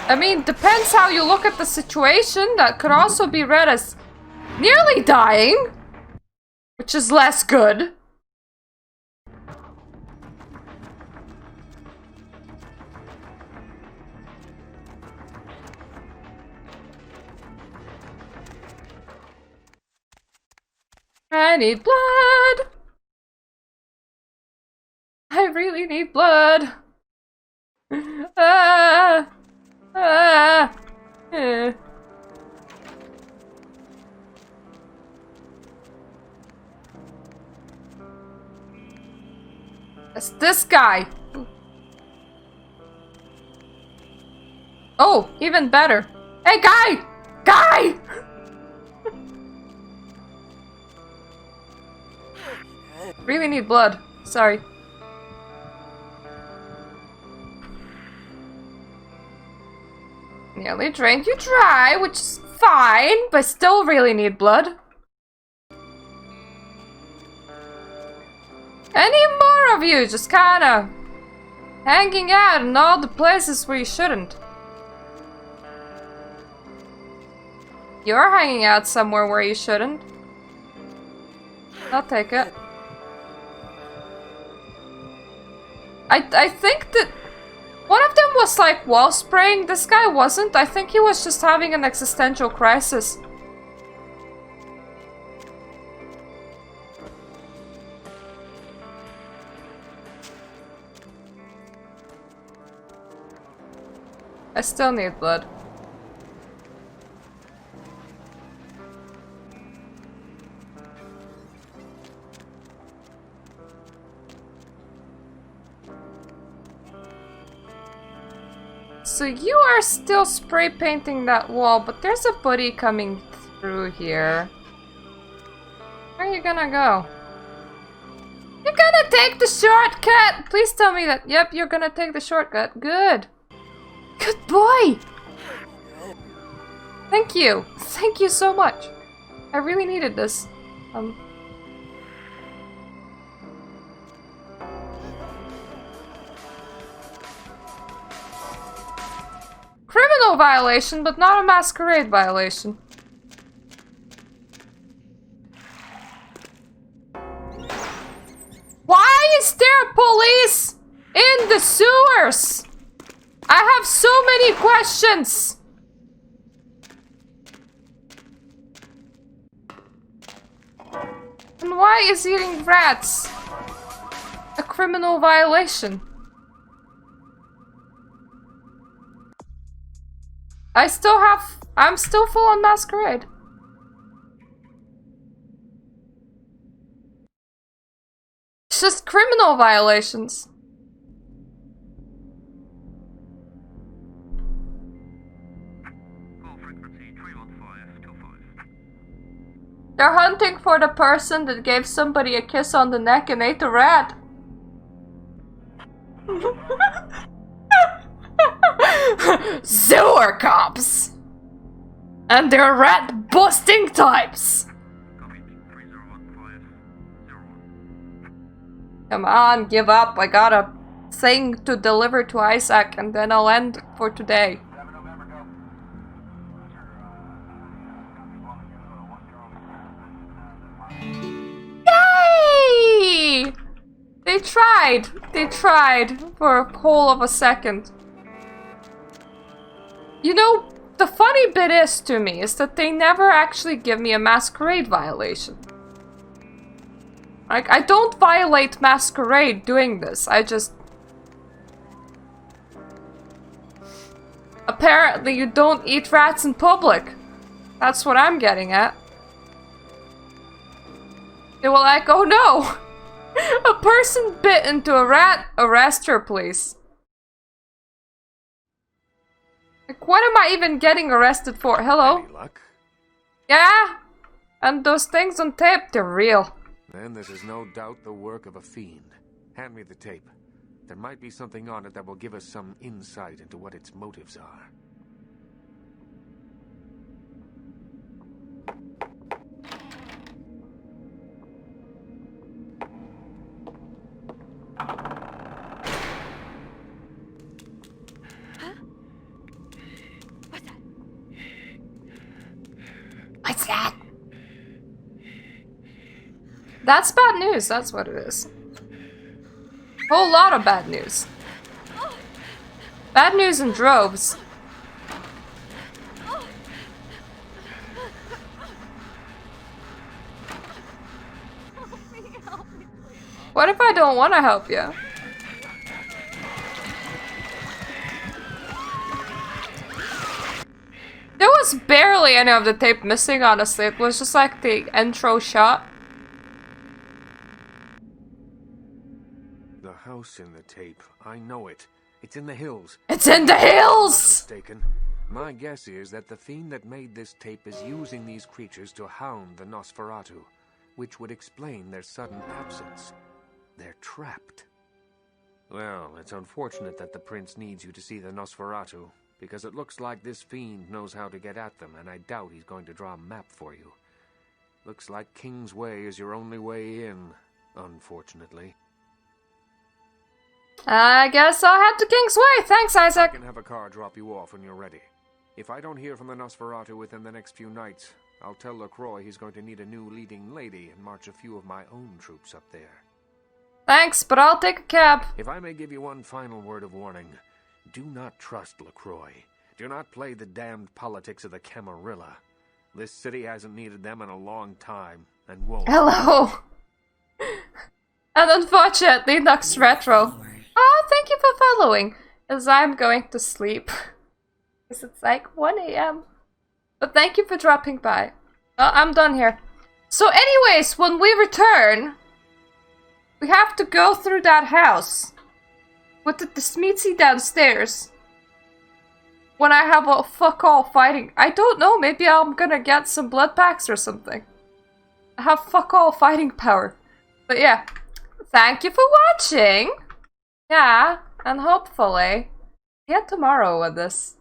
I mean, depends how you look at the situation. That could also be read as nearly dying, which is less good. I need blood. I really need blood. It's this guy. Oh, even better. Hey, guy! Guy! Really need blood. Sorry. Nearly drained you dry, which is fine, but still really need blood. Any more of you just kinda hanging out in all the places where you shouldn't? You're hanging out somewhere where you shouldn't. I'll take it. I think that one of them was like wall spraying. This guy wasn't. I think he was just having an existential crisis. I still need blood. So you are still spray painting that wall, but there's a buddy coming through here. Where are you gonna go? You're gonna take the shortcut! Please tell me that, yep, you're gonna take the shortcut. Good. Good boy! Thank you. Thank you so much. I really needed this. Criminal violation, but not a masquerade violation. Why is there police in the sewers? I have so many questions. And why is eating rats a criminal violation? I'm still full on Masquerade. It's just criminal violations. They're hunting for the person that gave somebody a kiss on the neck and ate a rat. Sewer cops! And they're rat busting types! Come on, give up. I got a thing to deliver to Isaac and then I'll end for today. Yay! They tried. They tried for a whole of a second. You know, the funny bit is to me is that they never actually give me a Masquerade violation. Like, I don't violate Masquerade doing this, I just... Apparently you don't eat rats in public. That's what I'm getting at. They were like, oh no! A person bit into a rat, arrest her please. Like, what am I even getting arrested for? Hello? Any luck? Yeah? And those things on tape, they're real. Then this is no doubt the work of a fiend. Hand me the tape. There might be something on it that will give us some insight into what its motives are. What's that? That's bad news, that's what it is. Whole lot of bad news. Bad news in droves. What if I don't want to help you? There was barely any of the tape missing, honestly. It was just like the intro shot. The house in the tape. I know it. It's in the hills. It's in the hills! If I'm not mistaken. My guess is that the fiend that made this tape is using these creatures to hound the Nosferatu, which would explain their sudden absence. They're trapped. Well, it's unfortunate that the prince needs you to see the Nosferatu, because it looks like this fiend knows how to get at them, and I doubt he's going to draw a map for you. Looks like King's Way is your only way in, unfortunately. I guess I'll head to King's Way. Thanks, Isaac. I can have a car drop you off when you're ready. If I don't hear from the Nosferatu within the next few nights, I'll tell LaCroix he's going to need a new leading lady and march a few of my own troops up there. Thanks, but I'll take a cab. If I may give you one final word of warning, do not trust LaCroix. Do not play the damned politics of the Camarilla. This city hasn't needed them in a long time, and won't. Hello. And unfortunately, Nux Retro. Oh, thank you for following, as I'm going to sleep. Because it's like 1 AM. But thank you for dropping by. I'm done here. So anyways, when we return, we have to go through that house. With the Smeetsy downstairs. When I have a fuck all fighting. I don't know, maybe I'm gonna get some blood packs or something. I have fuck all fighting power. But yeah, thank you for watching. Yeah, and hopefully, see you tomorrow with this.